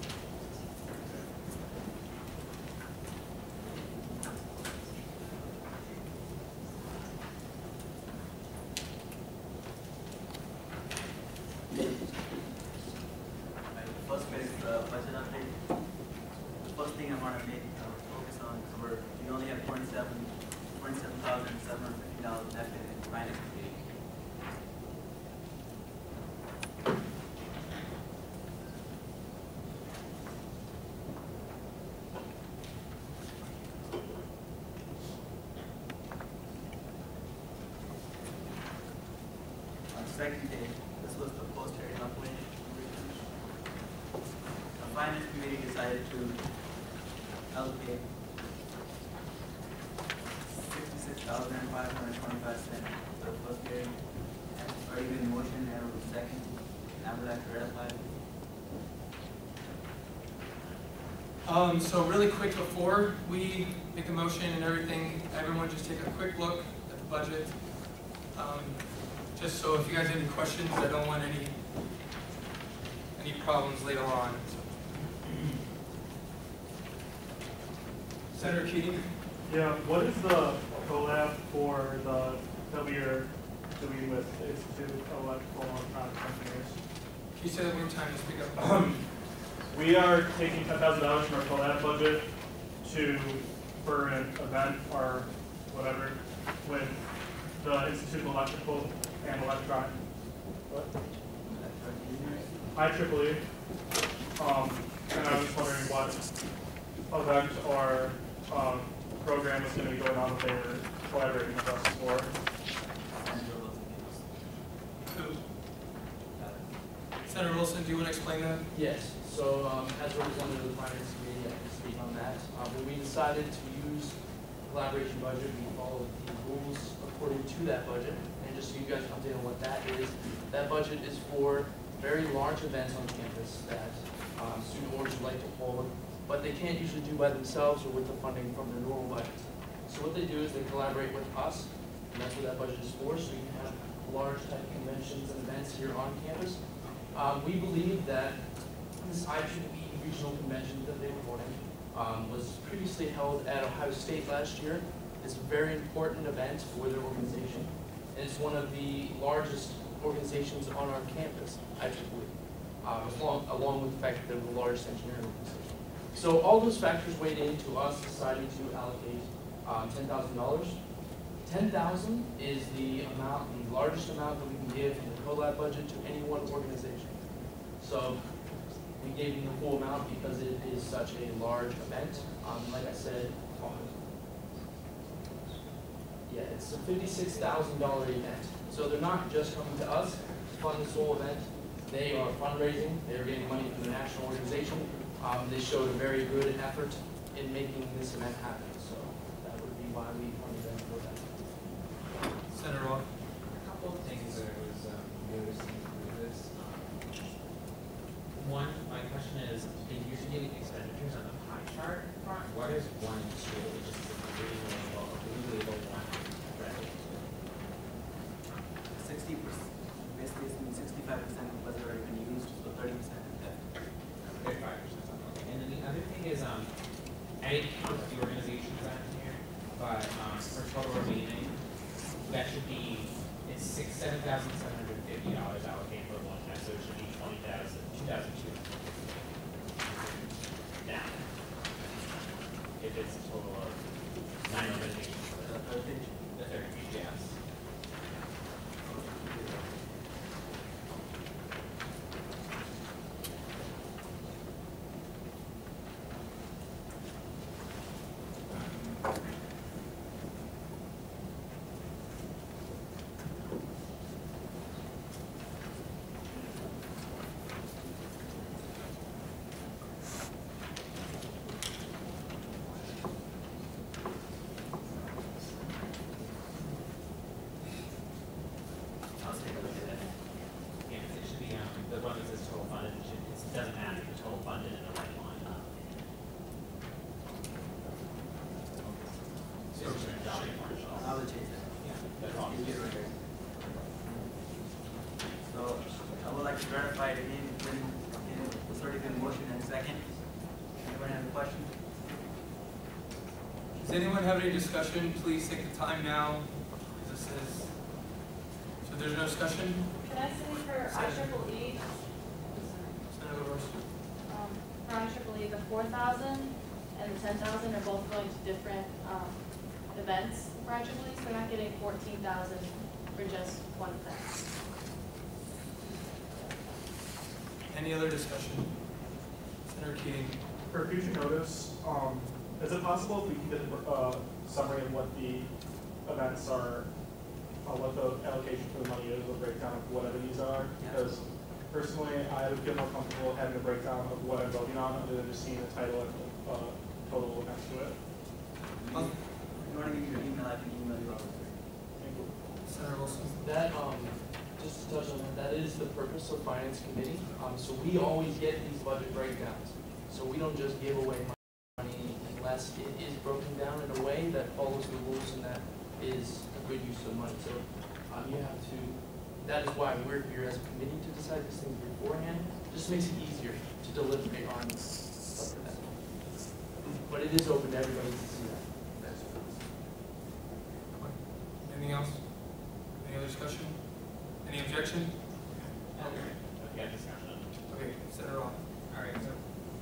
The first is the budget update. The first thing I want to focus on is we only have $27,750 left in finance committee. Second day, this was the post-hearing update. The finance committee decided to allocate $66,525 for the first hearing. It's already been motioned and was second. I would like to ratify it. So really quick before we make a motion and everything, everyone just take a quick look at the budget. Just so if you guys have any questions, I don't want any problems later on. Senator Keating? Yeah, what is the collab for that we are doing with the Institute of Electrical and Electronic Engineers? Can you say that one more time to speak up? We are taking $10,000 from our collab budget for an event or whatever with the Institute of Electrical and Electronic. What? IEEE. And I was just wondering what event or program is going to be going on that they were collaborating with us for. Senator Wilson, do you want to explain that? Yes. So as a representative of the Finance Committee, I can speak on that. When we decided to use the collaboration budget, we followed the rules according to that budget. And just so you guys update on what that budget is for very large events on campus that student boards would like to hold, but they can't usually do by themselves or with the funding from their normal budget. So what they do is they collaborate with us, and that's what that budget is for, so you can have large type conventions and events here on campus. We believe that this IEEE regional convention that they were holding was previously held at Ohio State last year. It's a very important event for their organization. And it's one of the largest organizations on our campus, IEEE, along with the fact that they're the largest engineering organization. So all those factors weighed into us deciding to allocate $10,000. $10,000 is the largest amount that we can give in the collab budget to any one organization. So we gave them the full amount because it is such a large event. Like I said, yeah, it's a $56,000 event. So they're not just coming to us to fund this whole event. They are fundraising, they are getting money from the national organization. They showed a very good effort in making this event happen, so that would be why we funded them for that. Senator Roth. A couple of things that I was noticing through this. One, my question is, the year-to-date expenditures on the pie chart front, what is 1 and 2, which is the blue label one revenue? 60%, basically it's 65% of budget already been used, so 30% is left. 35%. Okay. And then the other thing is, I didn't put the organizations on here, but for total remaining, that should be, it's $7,750 allocated for one time, so it should be 2,200. Now, if it's a total of 9 organizations for the third page, yes. The one that says total funded, it doesn't matter, the total funded in the right line. So it's going to drop it marginal. I'll change that. Yeah, that's all. So I would like to verify it again, it's already been motion and second. Anyone have a question? Does anyone have any discussion? Please take the time now. This is, so there's no discussion? Can I say for IEEE, Senator LaRoche. for IEEE, the 4,000 and the 10,000 are both going to different events for IEEE, so we're not getting 14,000 for just one event. Any other discussion? Senator Keating. For future notice, is it possible if we can get a summary of what the events are, what the allocation for the money is, what the breakdown of whatever these are? Because personally, I would feel more comfortable having a breakdown of what I'm voting on other than just seeing the title and total next to it. If you want to give me your email, I can email you all. Thank you. Senator Wilson. That, just to touch on that, that is the purpose of Finance Committee. So we always get these budget breakdowns. So we don't just give away money unless it is broken down in a way that follows the rules and that is a good use of money. So you have to, that is why we're here as a committee to decide these things beforehand. Just makes it easier to deliberate on stuff like that. But it is open to everybody to see that. Anything else? Any other discussion? Any objection? Yeah, discussion. Okay, Senator Roth. All right, so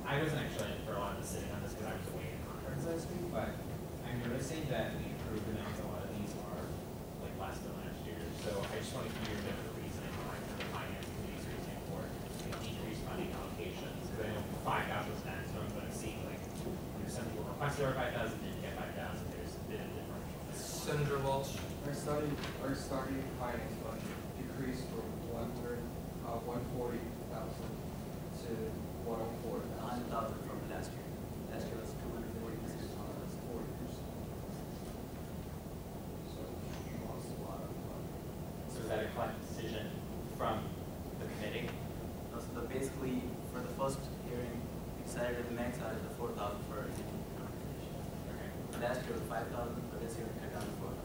I wasn't actually in for a lot of the sitting on this because I was away at conference last week, but I'm noticing that the approved amounts, a lot of these are like less than last year. So I just want to hear the reasoning behind the finance committee's reasoning for decreased funding allocations. Because I know 5,000 is next, so I'm going to see like there's some people requested over 5,000, didn't get 5,000. There's been a differential. Senator Walsh. Our starting finance budget decreased from 140,000 to 104,000. 100,000 from last year. Last year was 240,000. That's 40%. So we lost a lot of money. So is that a collective decision from the committee? So basically, for the first hearing, we decided to max out at the 4,000 for our organization. Okay. Last year was 5,000, but this year we cut down to 4,000.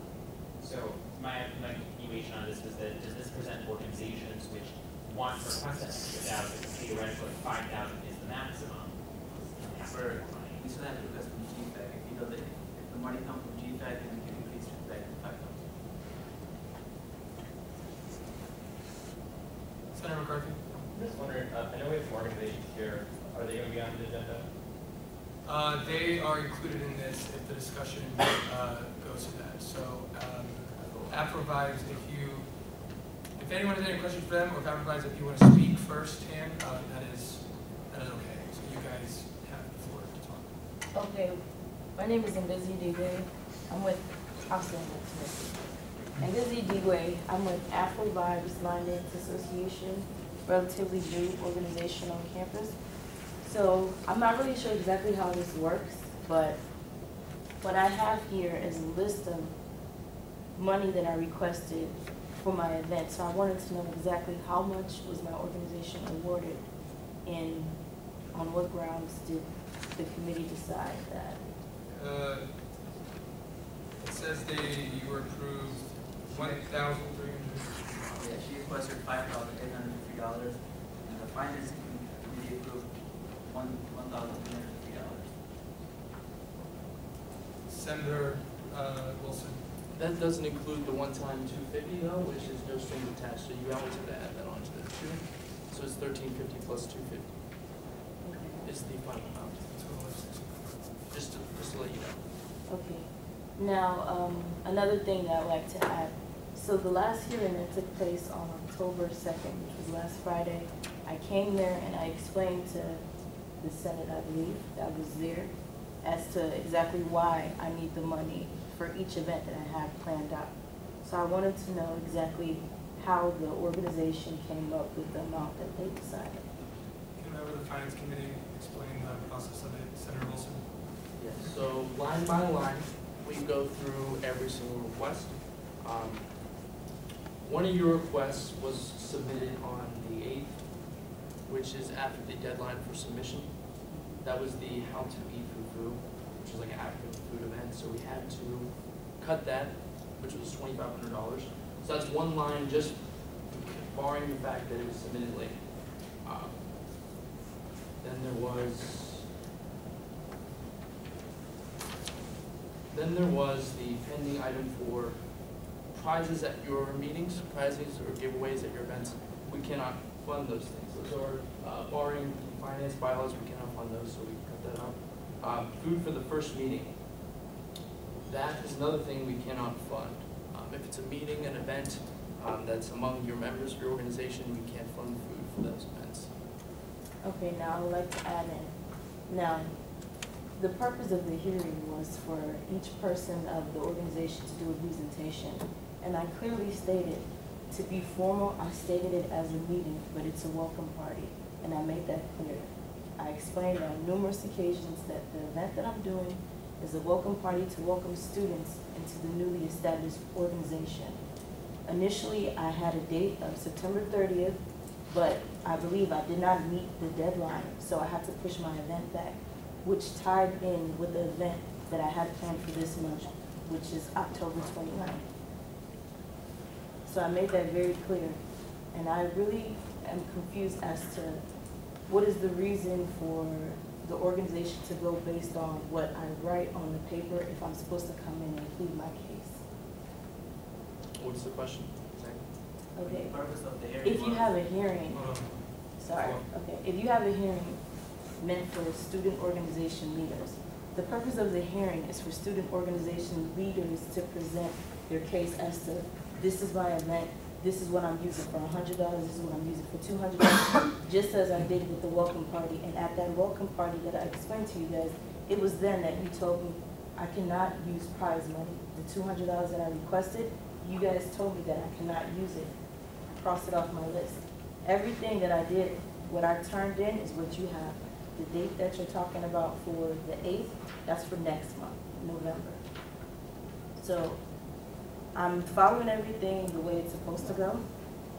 So my continuation on this was that does this present organizations which want to request that extra 1,000, theoretically 5,000 is the maximum? We still have to request from GFAC. If the money comes from GFAC, then we can increase it back to 5,000. Senator McCarthy. I'm just wondering, I know we have some organizations here. Are they going to be on the agenda? They are included in this if the discussion goes to that. So AppRevives, if anyone has any questions for them, or if AppRevives, if you want to speak firsthand, that is okay. So you guys have the floor to talk. Okay, my name is Mbizzy Digwe. I'm with Austin. Mbizzy Digwe. I'm with AppRevives Line Dance Association. relatively new organization on campus. So I'm not really sure exactly how this works, but what I have here is a list of money that I requested for my event. So I wanted to know exactly how much was my organization awarded and on what grounds did the committee decide that? It says you were approved $1,300. Yeah, she requested $5,850, and the finance committee approved $1,350. Senator Wilson. That doesn't include the one-time $250 though, which is no strings attached, so you always have to add that onto this too. So it's $1,350 plus $250 is the final amount. Just to let you know. Okay. Now, another thing that I'd like to add. So the last hearing that took place on October 2nd, which was last Friday, I came there and I explained to the Senate, I believe, that was there, as to exactly why I need the money for each event that I have planned out. So I wanted to know exactly how the organization came up with the amount that they decided. Can a member of the Finance Committee explain the process of it, Senator Wilson? Yes, so line by line, we go through every single request. One of your requests was submitted on the 8th, which is after the deadline for submission. That was the How to Eat Fufu, which is like an African food event. So we had to cut that, which was $2,500. So that's one line, just barring the fact that it was submitted late. Then there was the pending item for prizes at your meetings, prizes or giveaways at your events. We cannot fund those things. Those are barring finance bylaws. We cannot fund those, so we cut that out. Food for the first meeting. That is another thing we cannot fund. If it's a meeting, an event that's among your members of your organization, we can't fund food for those events. Okay, now I would like to add in. Now, the purpose of the hearing was for each person of the organization to do a presentation. And I clearly stated, to be formal, I stated it as a meeting, but it's a welcome party. And I made that clear. I explained on numerous occasions that the event that I'm doing is a welcome party to welcome students into the newly established organization. Initially, I had a date of September 30th, but I believe I did not meet the deadline, so I had to push my event back, which tied in with the event that I had planned for this month, which is October 29th. So I made that very clear, and I really am confused as to what is the reason for the organization to go based on what I write on the paper if I'm supposed to come in and plead my case. What's the question? Okay. The purpose of the hearing If you was- have a hearing, sorry, okay, if you have a hearing meant for student organization leaders, the purpose of the hearing is for student organization leaders to present their case as to, this is my event, this is what I'm using for $100, this is what I'm using for $200, just as I did with the welcome party. And at that welcome party that I explained to you guys, it was then that you told me I cannot use prize money. The $200 that I requested, you guys told me that I cannot use it. Cross it off my list. Everything that I did, what I turned in is what you have. The date that you're talking about for the 8th, that's for next month, November. So I'm following everything the way it's supposed to go.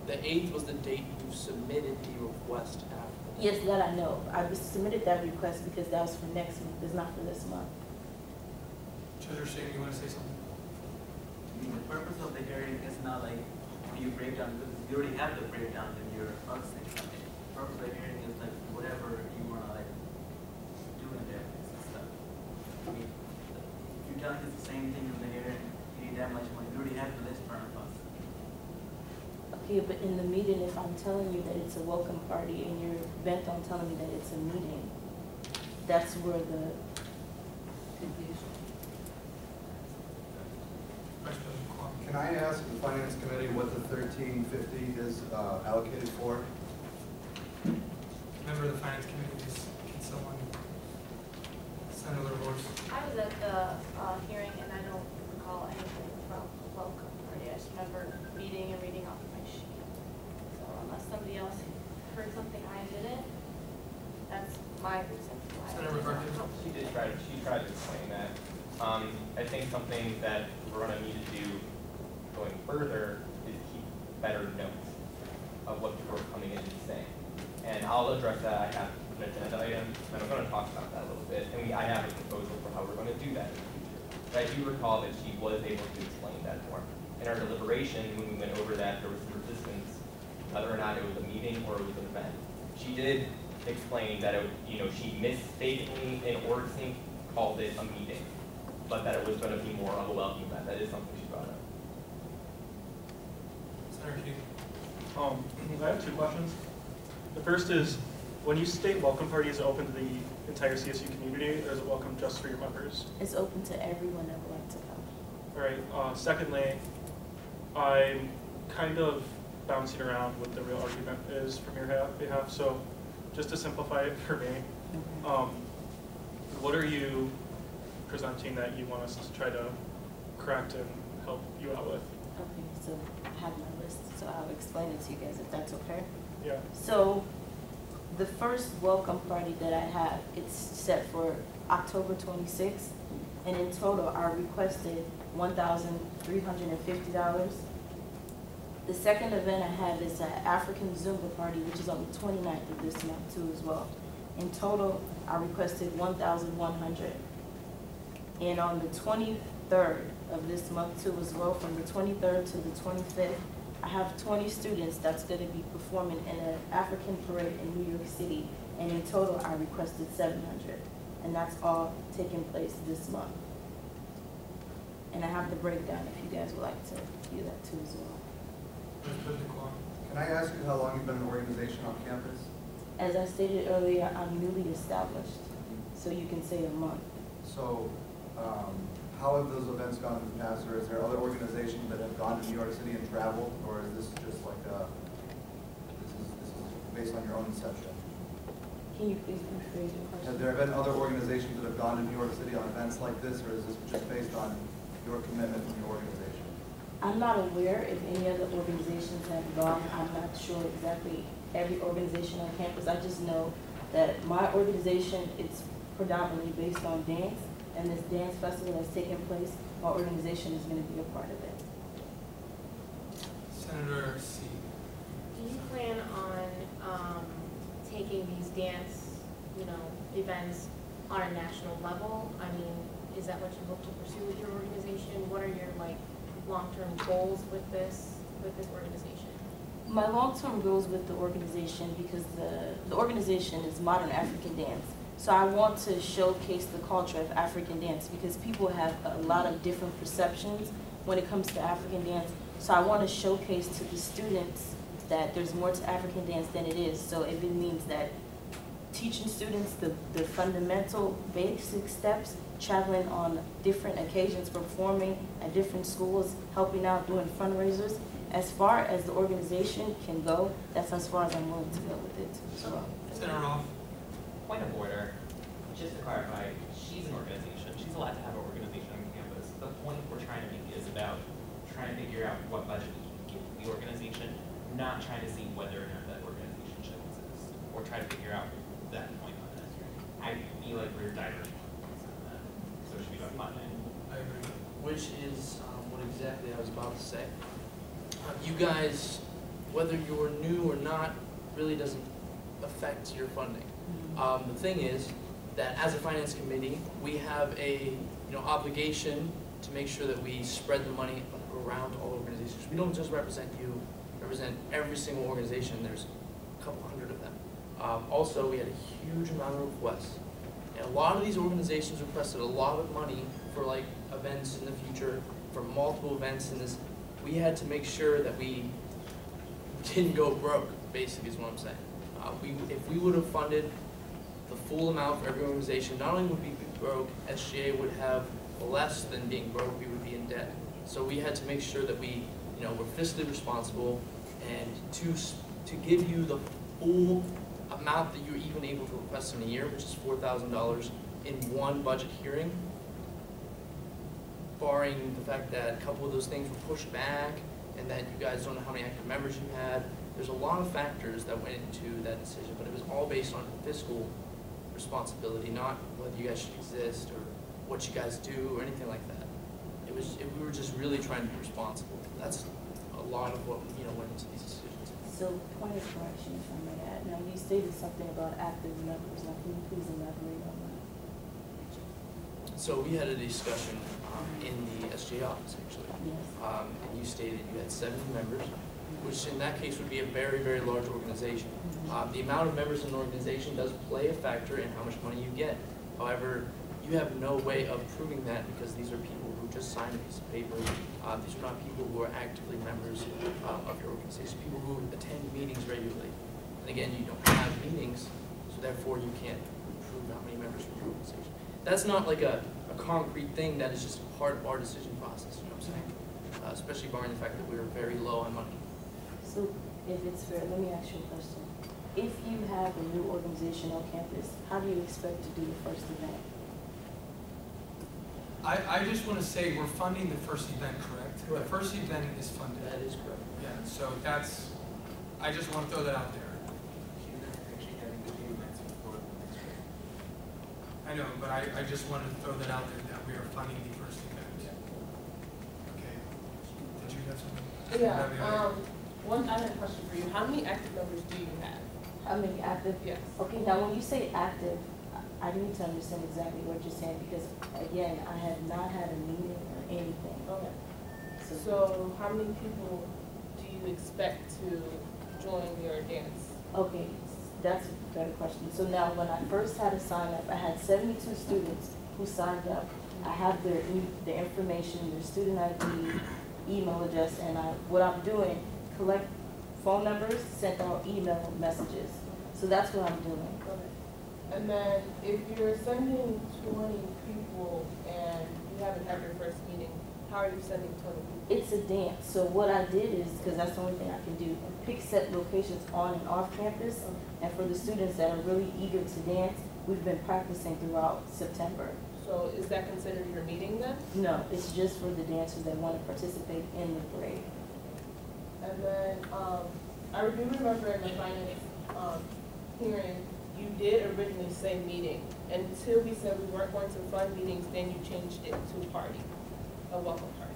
The 8th was the date you submitted the request after. Yes, that I know. I submitted that request because that was for next month, it's not for this month. Treasurer Shane, you want to say something? I mean, the purpose of the hearing is not like you break down, because you already have the breakdown in your processing. The purpose of the hearing is like whatever you want to like do in there and stuff. I mean, if you tell us it's the same thing in the hearing, you need that much money, you already have the list for us. Okay, but in the meeting, if I'm telling you that it's a welcome party and you're bent on telling me that it's a meeting, that's where the confusion. Can I ask the Finance Committee what the $1,350 is allocated for? Member of the Finance Committee, please, can someone send a voice? I was at the hearing and I don't recall anything from the welcome party. I just remember meeting and reading off my sheet. So unless somebody else tried to explain that. I think something that we're going to need to do going further is keep better notes of what people are coming in and saying. And I'll address that. I have an agenda item, and I'm going to talk about that a little bit. And I have a proposal for how we're going to do that in the future. But I do recall that she was able to explain that more. In our deliberation, when we went over that, there was some resistance, whether or not it was a meeting or it was an event. She did explain that it, she mistakenly in OrgSync called it a meeting, but that it was going to be more of a welcome event. That is something she brought up. Senator Keith. I have two questions. The first is, when you state welcome party, is it open to the entire CSU community, or is it welcome just for your members? It's open to everyone that would like to come. All right. Secondly, I'm kind of bouncing around what the real argument is from your behalf. So, just to simplify it for me, what are you presenting that you want us to try to correct and help you out with? Okay, so I have my list, so I'll explain it to you guys if that's okay. Yeah. So the first welcome party that I have, it's set for October 26th, and in total I requested $1,350. The second event I have is an African Zumba party, which is on the 29th of this month too as well. In total, I requested $1,100. And on the 23rd of this month too as well, from the 23rd to the 25th, I have 20 students that's going to be performing in an African parade in New York City. And in total, I requested $700. And that's all taking place this month. And I have the breakdown if you guys would like to view that too as well. Can I ask you how long you've been in the organization on campus? As I stated earlier, I'm newly established, so you can say a month. So, how have those events gone in the past, or is there other organizations that have gone to New York City and traveled, or is this just like this is based on your own inception? Can you please rephrase your question? Have there been other organizations that have gone to New York City on events like this, or is this just based on your commitment from your organization? I'm not aware if any other organizations have gone. I'm not sure exactly every organization on campus. I just know that my organization, it's predominantly based on dance, and this dance festival that's taking place, my organization is going to be a part of it. Senator C. Do you plan on taking these dance, events on a national level? I mean, is that what you hope to pursue with your organization? What are your long-term goals with this organization? My long-term goals with the organization, because the organization is Modern African Dance. So I want to showcase the culture of African dance, because people have a lot of different perceptions when it comes to African dance. So I want to showcase to the students that there's more to African dance than it is. So if it means that teaching students the fundamental basic steps, traveling on different occasions, performing at different schools, helping out, doing fundraisers. As far as the organization can go, that's as far as I'm willing to go with it as well. Senator Roth. Point of order, just to clarify, she's an organization. She's allowed to have an organization on campus. The point we're trying to make is about trying to figure out what budget we can give the organization, not trying to see whether or not that organization should exist, or try to figure out that point on that. I feel like we're diverging on that, so it should be about funding. I agree. Which is what exactly I was about to say. You guys, whether you're new or not, really doesn't affect your funding. The thing is that as a finance committee, we have a obligation to make sure that we spread the money around all organizations. We don't just represent you, we represent every single organization. There's a couple hundred of them. Also, we had a huge amount of requests. And a lot of these organizations requested a lot of money for events in the future, for multiple events in this. We had to make sure that we didn't go broke, basically is what I'm saying. If we would have funded the full amount for every organization, not only would we be broke, SGA would have less than being broke, we would be in debt. So we had to make sure that we, were fiscally responsible, and to give you the full amount that you're even able to request in a year, which is $4,000 in one budget hearing, barring the fact that a couple of those things were pushed back, and that you guys don't know how many active members you had. There's a lot of factors that went into that decision, but it was all based on fiscal responsibility, not whether you guys should exist or what you guys do or anything like that. We were just really trying to be responsible. That's a lot of what, went into these decisions. So, point of correction, if I may add. Now, you stated something about active members. Now, can you please elaborate on that? So we had a discussion in the SGA office, actually. Yes. And you stated you had 70 members, which in that case would be a very, very large organization. The amount of members in an organization does play a factor in how much money you get. However, you have no way of proving that because these are people who just signed a piece of paper. These are not people who are actively members of your organization, people who attend meetings regularly. And again, you don't have meetings, so therefore you can't prove how many members from your organization. That's not like a concrete thing, that is just part of our decision process, you know what I'm saying? Especially barring the fact that we were very low on money. So, if it's fair, let me ask you a question. If you have a new organization on campus, how do you expect to do the first event? I just want to say we're funding the first event, correct? The first event is funded. That is correct. Yeah, so I just want to throw that out there. I know, but I just wanted to throw that out there that we are funding the first event. Okay. Did you have something? Yeah, I had a question for you. How many active members do you have? How many active? Yes. Okay, now when you say active, I need to understand exactly what you're saying because, again, I have not had a meeting or anything. Okay. So how many people do you expect to join your dance? Okay, that's a better question. So now when I first had a sign up, I had 72 students who signed up. I have their information, their student ID, email address, and what I'm doing, collect phone numbers, send out email messages. So that's what I'm doing. Okay. And then if you're sending 20 people and you haven't had your first meeting, how are you sending 20 people? It's a dance. So what I did is, because that's the only thing I can do, pick set locations on and off campus. And for the students that are really eager to dance, we've been practicing throughout September. So is that considered your meeting then? No, it's just for the dancers that want to participate in the parade. And then I do remember in the finance hearing, you did originally say meeting. Until we said we weren't going to fund meetings, then you changed it to party, a welcome party.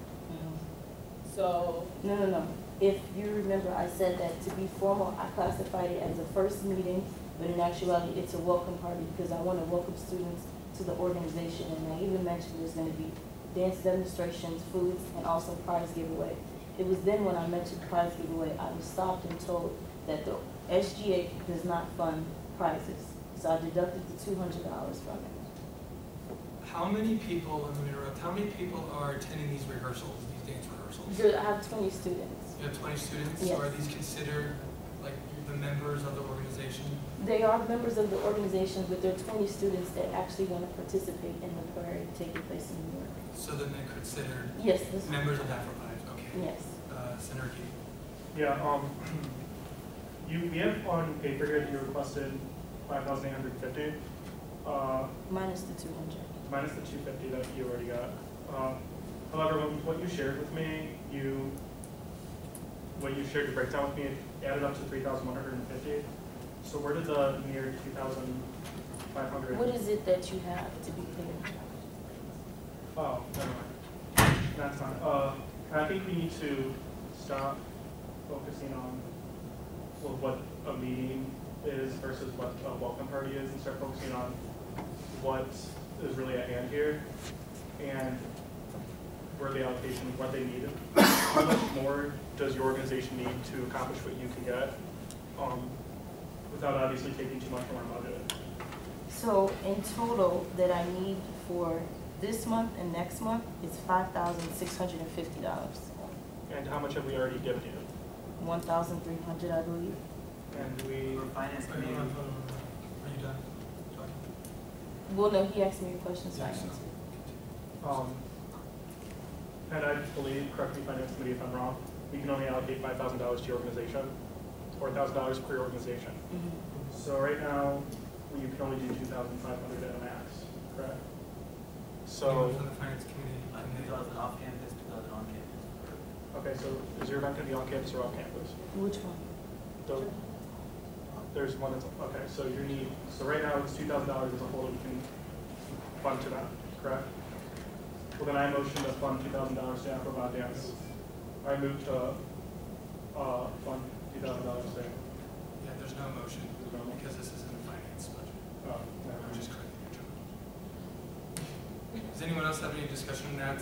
So. No. If you remember, I said that to be formal, I classified it as a first meeting, but in actuality, it's a welcome party because I want to welcome students to the organization. And I even mentioned there's going to be dance demonstrations, foods, and also prize giveaway. It was then when I mentioned prize giveaway, I was stopped and told that the SGA does not fund prizes. So I deducted the $200 from it. How many people, let me interrupt, how many people are attending these rehearsals, these dance rehearsals? I have 20 students. You have 20 students? Yes. So are these considered like the members of the organization? They are members of the organization, but there are 20 students that actually want to participate in the parade taking place in New York. So then they're considered yes, members of Afro-Vibes, okay. Yes. Senator Key. Yeah, we have on paper here that you requested 5,850. Minus the 200. Minus the 250 that you already got. However, what you shared with me, when you shared your breakdown with me, it added up to 3,150. So where did the near 2,500? What is it that you have, to be clear? Oh, never mind. That's fine. I think we need to stop focusing on what a meeting is versus what a welcome party is and start focusing on what is really at hand here and where the allocation, what they needed. How much more does your organization need to accomplish what you can get without obviously taking too much from our budget? So in total that I need for this month and next month is $5,650. And how much have we already given you? 1,300, I believe. And we... For finance committee. Are you done talking? Well, no, he asked me a question, so I answered. And I believe, correct me, finance committee if I'm wrong, you can only allocate $5,000 to your organization, or $1,000 per organization. Mm-hmm. So right now, you can only do 2,500 at a max, correct? So. For the finance committee. 2,000 off campus, 2,000 on campus. Okay, so is your event going to be on campus or off campus? Which one? The There's one that's, okay, so you need, so right now it's $2,000 as a whole that we can fund to that, correct? Well, then I motion to fund $2,000 to Acrobat Dance. I move to fund $2,000 there. Yeah, there's no motion because this isn't a finance budget. Oh, I'm just correcting your job. Does anyone else have any discussion on that?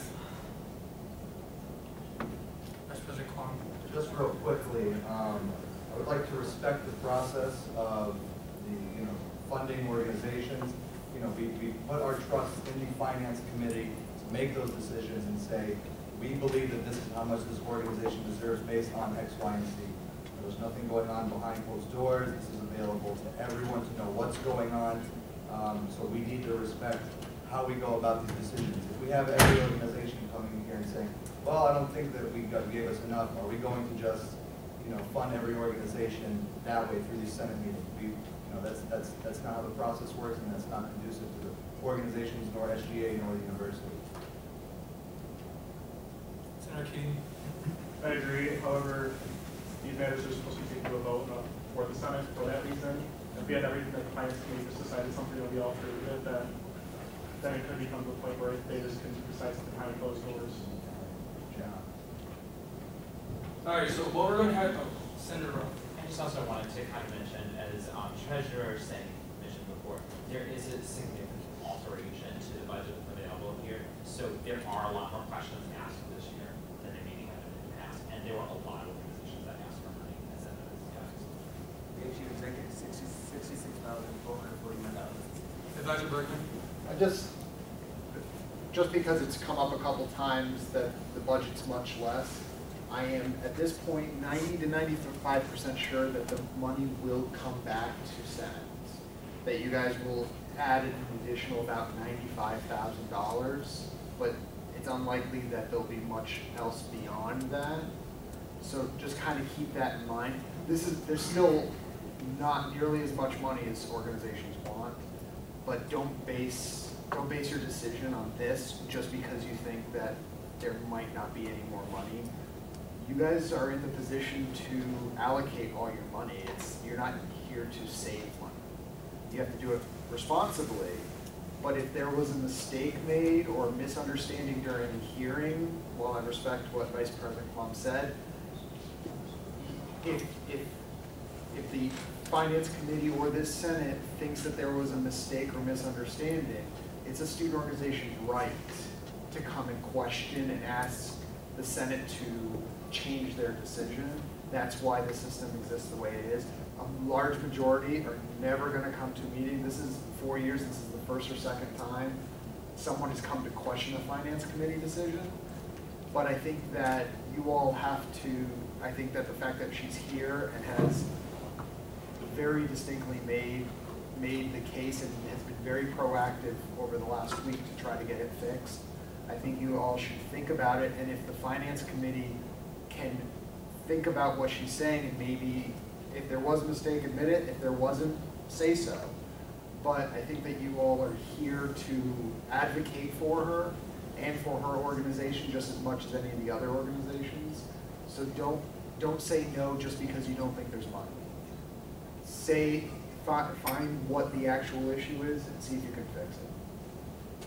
Vice President Kwong. Just real quickly, I would like to respect the process of the, funding organizations. We put our trust in the finance committee to make those decisions and say, we believe that this is how much this organization deserves based on X, Y, and Z. There's nothing going on behind closed doors. This is available to everyone to know what's going on. So we need to respect how we go about these decisions. If we have every organization coming in here and saying, well, I don't think that we gave us enough, are we going to just, fund every organization that way through these Senate meetings? That's not how the process works, and that's not conducive to the organizations, nor SGA, nor the university. Senator Keating. I agree. However, these matters are supposed to be taken to a vote for the Senate for that reason. If we had everything that the finance committee just decided something that we all agree with, then it could become to a point where they just can decide something behind closed doors. All right, so what we're going to have, Senator Rowe. I just also wanted to kind of mention, as Treasurer Singh mentioned before, there is a significant alteration to the budget available here. So there are a lot more questions asked this year than there maybe have been in the past. And there were a lot of organizations that asked for money as evidence. We actually rejected $66,441. Advisor Bergman. Just because it's come up a couple times that the budget's much less, I am at this point 90 to 95% sure that the money will come back to Senate. That you guys will add an additional about $95,000, but it's unlikely that there'll be much else beyond that. So just kind of keep that in mind. There's still not nearly as much money as organizations want, but don't base your decision on this just because you think that there might not be any more money. You guys are in the position to allocate all your money. You're not here to save money. You have to do it responsibly, but if there was a mistake made or misunderstanding during the hearing, while I respect what Vice President Plum said, if the Finance Committee or this Senate thinks that there was a mistake or misunderstanding, it's a student organization's right to come and question and ask the Senate to change their decision. That's why the system exists the way it is. A large majority are never going to come to a meeting. This is 4 years. This is the first or second time someone has come to question a Finance Committee decision. But I think that you all have to, I think that the fact that she's here and has very distinctly made the case and has been very proactive over the last week to try to get it fixed, I think you all should think about it. And if the Finance Committee can think about what she's saying, and maybe if there was a mistake, admit it. If there wasn't, say so. But I think that you all are here to advocate for her and for her organization just as much as any of the other organizations. So don't say no just because you don't think there's money. Find what the actual issue is and see if you can fix it.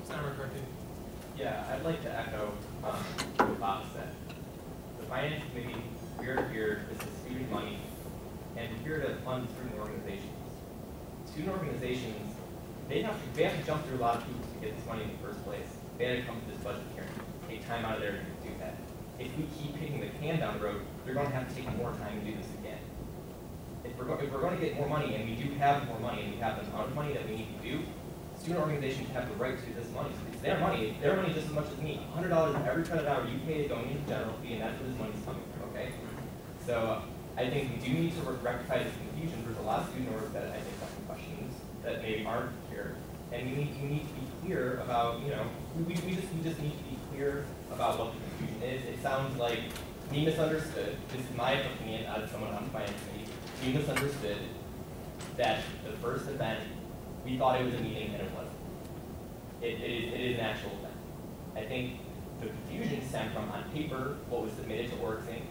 Senator McCarthy. Yeah, I'd like to echo what Bob said. The Finance Committee, we're here, this is student money, and we're here to fund student organizations. Student organizations, they have to jump through a lot of hoops to get this money in the first place. They had to come to this budget hearing, take time out of their day to do that. If we keep kicking the can down the road, they're going to have to take more time to do this again. If we're going to get more money, and we do have more money, and we have the amount of money that we need to do, student organizations have the right to this money. It's their money just as much as me. $100 every credit hour you pay going into general fee, and that's where this money's coming from, okay? So I think we do need to rectify this confusion. There's a lot of student orgs that I think have some questions that maybe aren't here. And we need to be clear about, we just need to be clear about what the confusion is. It sounds like we misunderstood. This is my opinion as someone on the finance committee. We misunderstood that the first event, we thought it was a meeting and it wasn't. It is an actual event. I think the confusion stemmed from, on paper, what was submitted to OrgSync.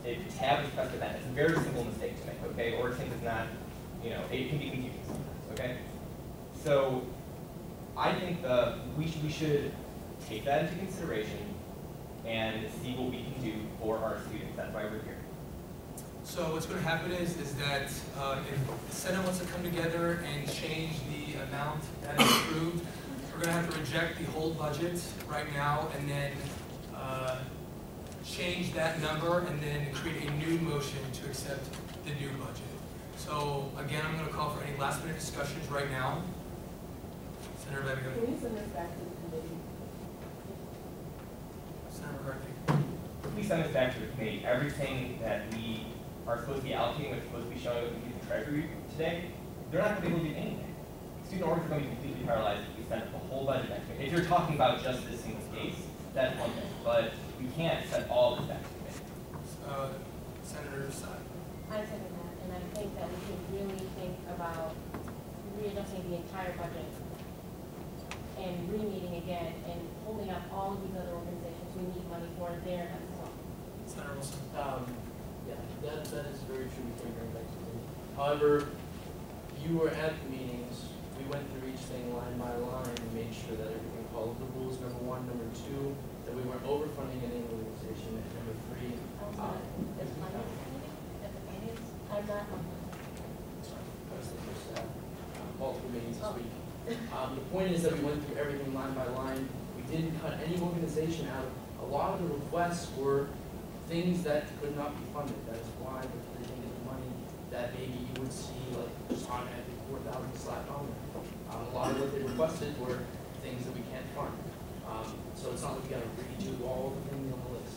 To have this press event, it's a very simple mistake to make, okay? OrgSync is not You know, it can be confusing sometimes, okay? So I think we should take that into consideration and see what we can do for our students. That's why we're here. So what's going to happen is that if the Senate wants to come together and change the amount that is approved, we're going to have to reject the whole budget right now and then change that number and then create a new motion to accept the new budget. So again, I'm going to call for any last minute discussions right now. Senator Bevy. Can you send this back to the committee? Senator McCarthy. Please send this back to the committee. Everything that we are supposed to be allocating, what's supposed to be showing up in the Treasury today, they're not going to be able to do anything. Student orders are going to be completely paralyzed if we send the whole budget back to the committee. If you're talking about just this single case, that's one thing, but we can't send all this back to the committee. Senator Side. I second that, and I think that we should really think about readjusting the entire budget and re-meeting again and holding up all of these other organizations we need money for there as well. Senator Wilson. Yeah, that is very true. We can bring back to me. However, you were at the meetings. We went through each thing line by line and made sure that everything followed the rules. Number one, number two, that we weren't overfunding any organization. And number three, I'm not on multiple meetings this week. The point is that we went through everything line by line. We didn't cut any organization out. A lot of the requests were things that could not be funded. That is why we're taking the money that maybe you would see like just automatically 4,000 slapped on there. A lot of what they requested were things that we can't fund. So it's not like we got to redo all the things on the list.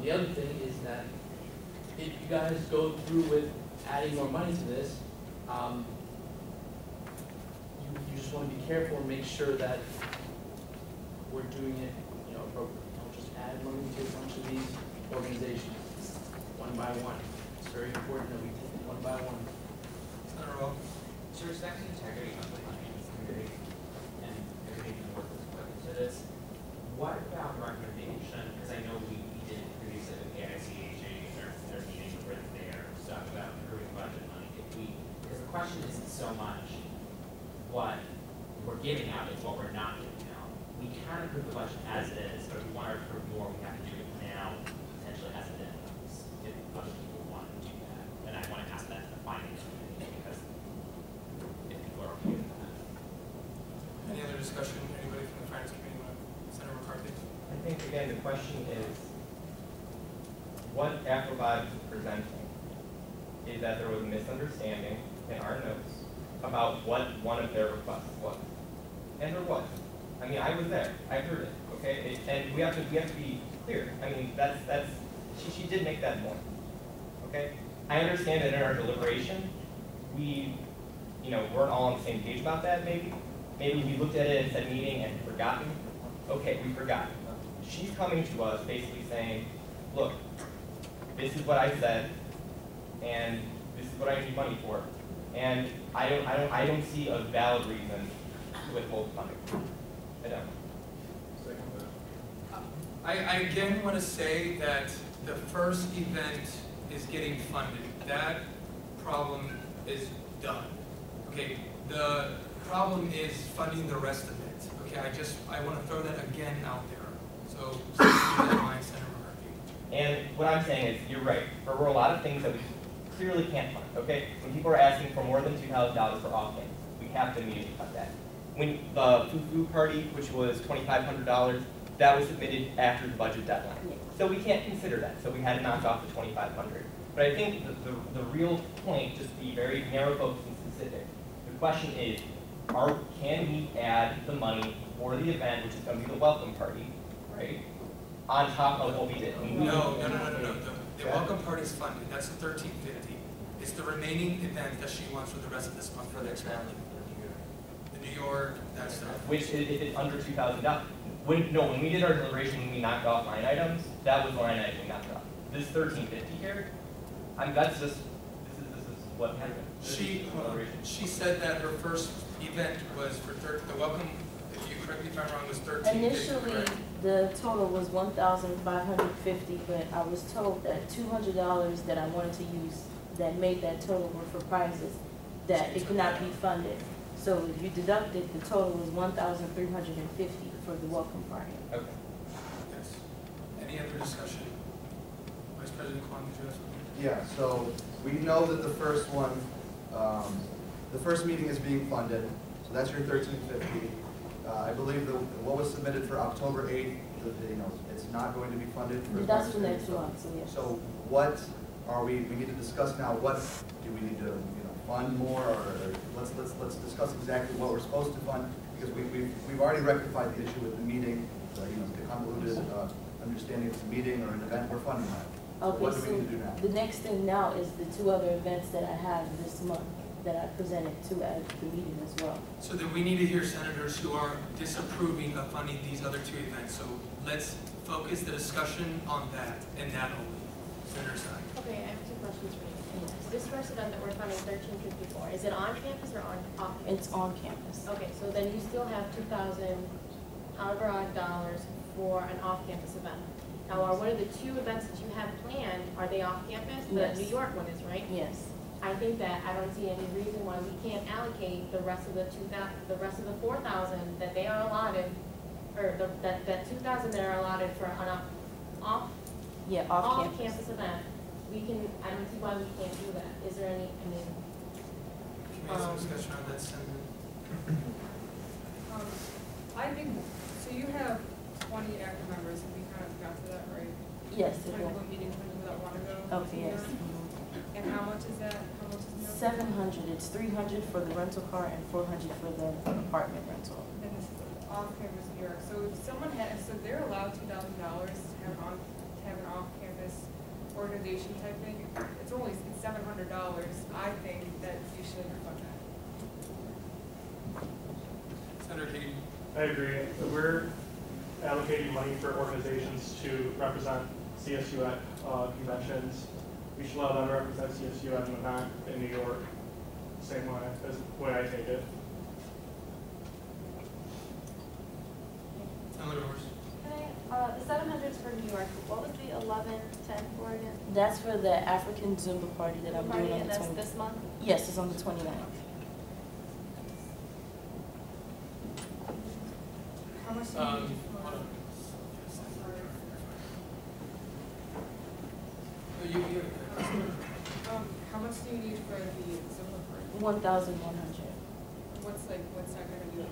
The other thing is that if you guys go through with adding more money to this, you just want to be careful and make sure that we're doing it, appropriately. Don't just add money to a bunch of these organizations one by one. It's very important that we take it one by one. Senator Rowe. To respect the integrity of the finance committee and everything can work with this, what about the recommendation? Because I know we did produce it with the AICHA in their meeting where they are stuff about improving budget money. Because the question isn't so much what we're giving out, it's what we're not giving out. We can improve the budget as it is, but if we want to improve more, we have to do it now, potentially as it is, if other people want to do that. And I want to ask that to the finance committee because if people are okay with that. Any other discussion? Anybody from the finance committee? Senator McCarthy. I think again the question is what AfroVibes is presenting is that there was a misunderstanding in our notes about what one of their requests was. And there was. I mean, I was there. I heard it. Okay? And we have to be clear. I mean, she did make that point. Okay? I understand that in our deliberation, we, weren't all on the same page about that, maybe. Maybe we looked at it and said meeting and forgotten. Okay, we forgot. She's coming to us basically saying, look, this is what I said, and this is what I need money for. And I don't see a valid reason to withhold funding. I don't. I again want to say that the first event is getting funded. That problem is done. Okay, the problem is funding the rest of it. Okay, I want to throw that again out there. So keep that in mind, Senator McCarthy. And what I'm saying is, you're right. There were a lot of things that we clearly can't fund. Okay, when people are asking for more than $2,000 for off-campus, we have to immediately cut that. When the foo-foo party, which was $2,500, that was submitted after the budget deadline. So we can't consider that. So we had to knock off the $2,500. But I think the real point, just to be very narrow focused and specific, the question is, can we add the money for the event, which is going to be the welcome party, right, on top of what we did? No. The welcome party is funded. That's the $1,350. It's the remaining event that she wants for the rest of this month for the next family. The New York, that stuff. Which if it's under $2,000. When we did our deliberation, when we knocked off line items, that was the line item we knocked off. This $1,350 here, that's just this is what happened. She said that her first event was for the welcome. If you correct me if I'm wrong, was $1,350. Initially, the total was $1,550, but I was told that $200 that I wanted to use that made that total were for prizes. that it cannot be funded. So if you deduct it, the total is 1,350 for the welcome party. Okay. Yes. Any other discussion? Vice President Kwon, did you have something? Yeah, so we know that the first one, the first meeting is being funded, so that's your 1350. I believe what was submitted for October 8th, it's not going to be funded for. That's for next month, so yes. So what are we need to discuss now, what do we need to, fund more, or let's discuss exactly what we're supposed to fund, because we've already rectified the issue with the meeting, the convoluted understanding it's a meeting or an event, we're funding that. So Okay, what do so we need to do now? the next thing now is the 2 other events that I have this month that I presented to at the meeting as well. So then we need to hear senators who are disapproving of funding these other 2 events. So let's focus the discussion on that and that only. Senator Tsai. Okay, I have 2 questions for you. So this first event that we're funding 1354, is it on campus or off campus? It's on campus. Okay, so then you still have 2,000 however odd dollars for an off-campus event. Now, are one of the 2 events that you have planned, are they off campus? Yes. The New York one is, right? Yes. I think that I don't see any reason why we can't allocate the rest of the 4,000 that they are allotted, or that 2,000 that are allotted for an off-campus event. We can. I don't see why we can't do that. Is there any? Can we have some discussion on that, Senator? I think, so you have 20 active members, and we kind of got to that, right? Yes. 21 meetings, 21 that want to go. Okay, yes. And how much is that? How much is that? 700. It's 300 for the rental car and 400 for the apartment rental. And this is off-campus New York. So if someone has, so they're allowed $2,000 to have an off-campus organization type thing. It's $700. I think that you should fund that. Senator Katie. I agree. We're allocating money for organizations to represent CSU at conventions. We should allow them to represent CSU at an event in New York, same way as the way I take it. Senator Horst. The 700 is for New York. What was the 1110 for again? That's for the African Zumba party that I'm doing on And the that's 20th. this month? Yes, it's on the 29th. How much do you need for? Hold on. How much do you need for the Zumba party? 1,100. What's that gonna do?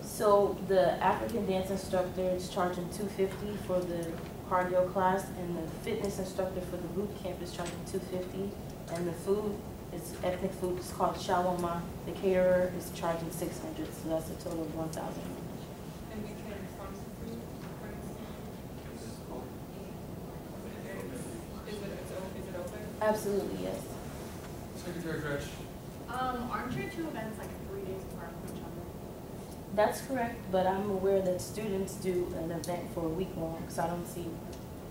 So the African dance instructor is charging $250 for the cardio class, and the fitness instructor for the boot camp is charging $250, and the food is ethnic food. It's called shawarma. The caterer is charging $600, so that's a total of 1,000. And we can fund food? Is it open? Absolutely, yes. Secretary Gretsch. Aren't your 2 events like 3 days apart from each other? That's correct, but I'm aware that students do an event for a week long, so I don't see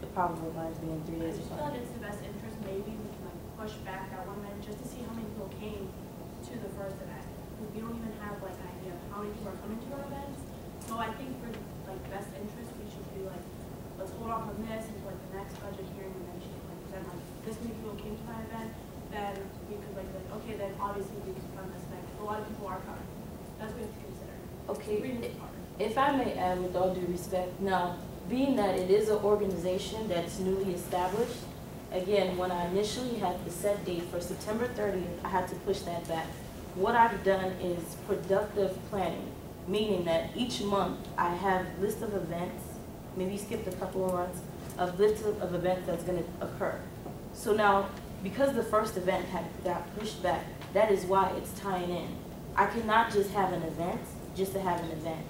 the problem with mine being 3 I days just apart. thought it's the best interest, maybe we can like push back that one event just to see how many people came to the first event. We don't even have like an idea of how many people are coming to our events. So I think for like best interest, we should be like, let's hold off on this until like the next budget hearing, and then she can like present like this many people came to my event. Then we could like okay, then obviously we can fund this thing. A lot of people are coming. That's what we have to consider. Okay, if I may add with all due respect, now, being that it is an organization that's newly established, again, when I initially had the set date for September 30th, I had to push that back. What I've done is productive planning, meaning that each month I have a list of events, maybe skipped a couple of months, a list of events that's going to occur. So now, because the first event got pushed back, that is why it's tying in. I cannot just have an event just to have an event.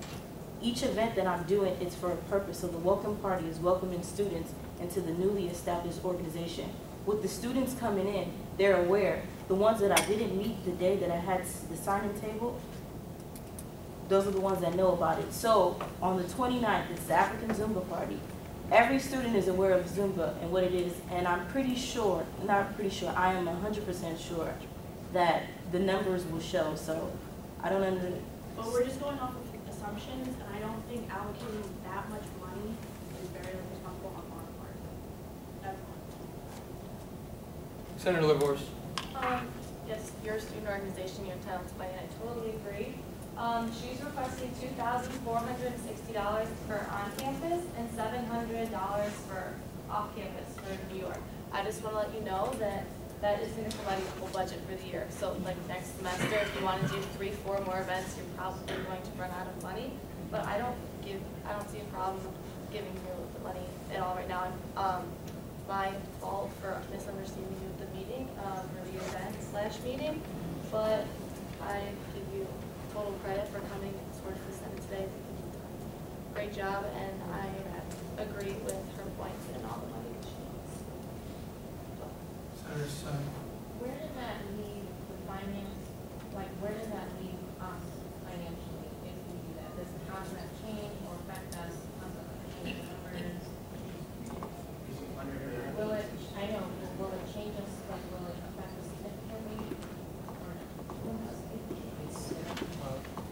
Each event that I'm doing is for a purpose. So the welcome party is welcoming students into the newly established organization. With the students coming in, they're aware. The ones that I didn't meet the day that I had the signing table, those are the ones that know about it. So on the 29th, it's the African Zumba party. Every student is aware of Zumba and what it is, and I'm pretty sure, not pretty sure, I am 100% sure that the numbers will show. So I don't understand. But we're just going off of assumptions, and I don't think allocating that much money is very responsible on our part. That's Senator LaVorse. Yes, your student organization, your town's plan. I totally agree. She's requesting $2,460 for on-campus and $700 for off-campus for New York. I just want to let you know that that is going to provide you a full budget for the year. So like next semester, if you want to do 3-4 more events, you're probably going to run out of money. But I don't see a problem giving you the money at all right now. My fault for misunderstanding you at the meeting, for the event/meeting, but I give you total credit for coming towards the Senate today. Great job, and I agree with her points and all the money that she needs. Senator Sun. Where did that leave the finance, like, where does that leave us financially if we do that? How does that change or affect us? How does that change the numbers? Will it, I know, will it change us, like, will it affect us significantly or not?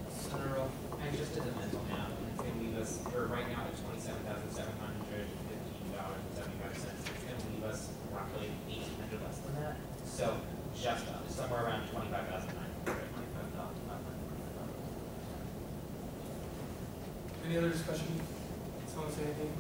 Senator Rowe. I just did the mental math, and it's gonna leave us, or right now it's $27,715.75. It's gonna leave us roughly $1,800 less than that. So just somewhere around $25,900. Any other discussion? Someone say anything?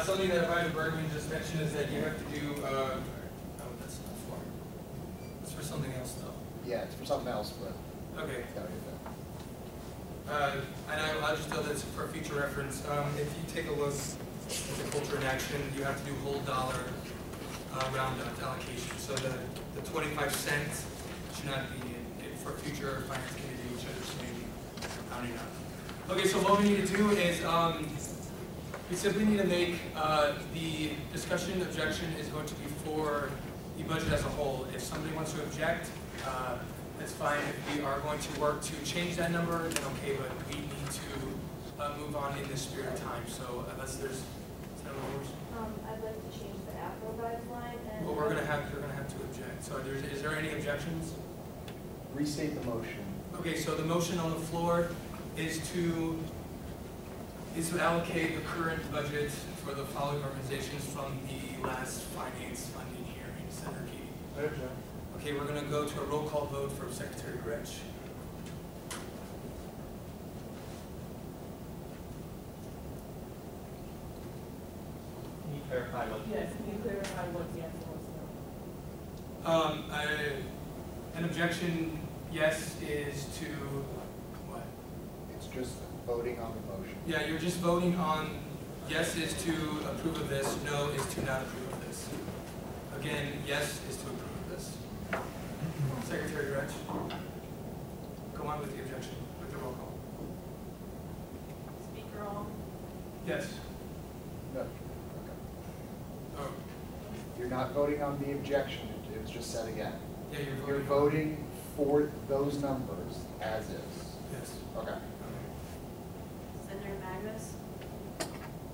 Something that Advisor Bergman just mentioned is that you have to do, oh, that's not for. It's for something else though. Yeah, it's for something else, but. Okay. It's gotta get And I'll just note this for future reference. If you take a look at the culture in action, you have to do whole dollar roundup allocation. So the 25 cents should not be for future finance committee, which I just maybe rounding up. Okay, so what we need to do is we simply need to make the discussion objection is going to be for the budget as a whole. If somebody wants to object, that's fine. If we are going to work to change that number, then okay, but we need to move on in this spirit of time. So unless there's I'd like to change the Afro line and. well, you're gonna have to object. So is there any objections? Restate the motion. Okay, so the motion on the floor is to allocate the current budget for the following organizations from the last finance funding hearing. Senator Keating. Okay, we're going to go to a roll call vote for Secretary Gretsch. Can you clarify what? Yes, can you clarify what's yes and what's no? An objection, yes, is to what? It's just voting on the motion. Yeah, you're just voting on, yes is to approve of this, no is to not approve of this. Again, yes is to approve of this. Secretary Gretsch, go on with the objection, with the roll call. Speaker Hall. Yes. No. Okay. Oh. You're not voting on the objection, it was just said again. Yeah, You're voting for those numbers as is. Yes. Okay. Senator Magnus,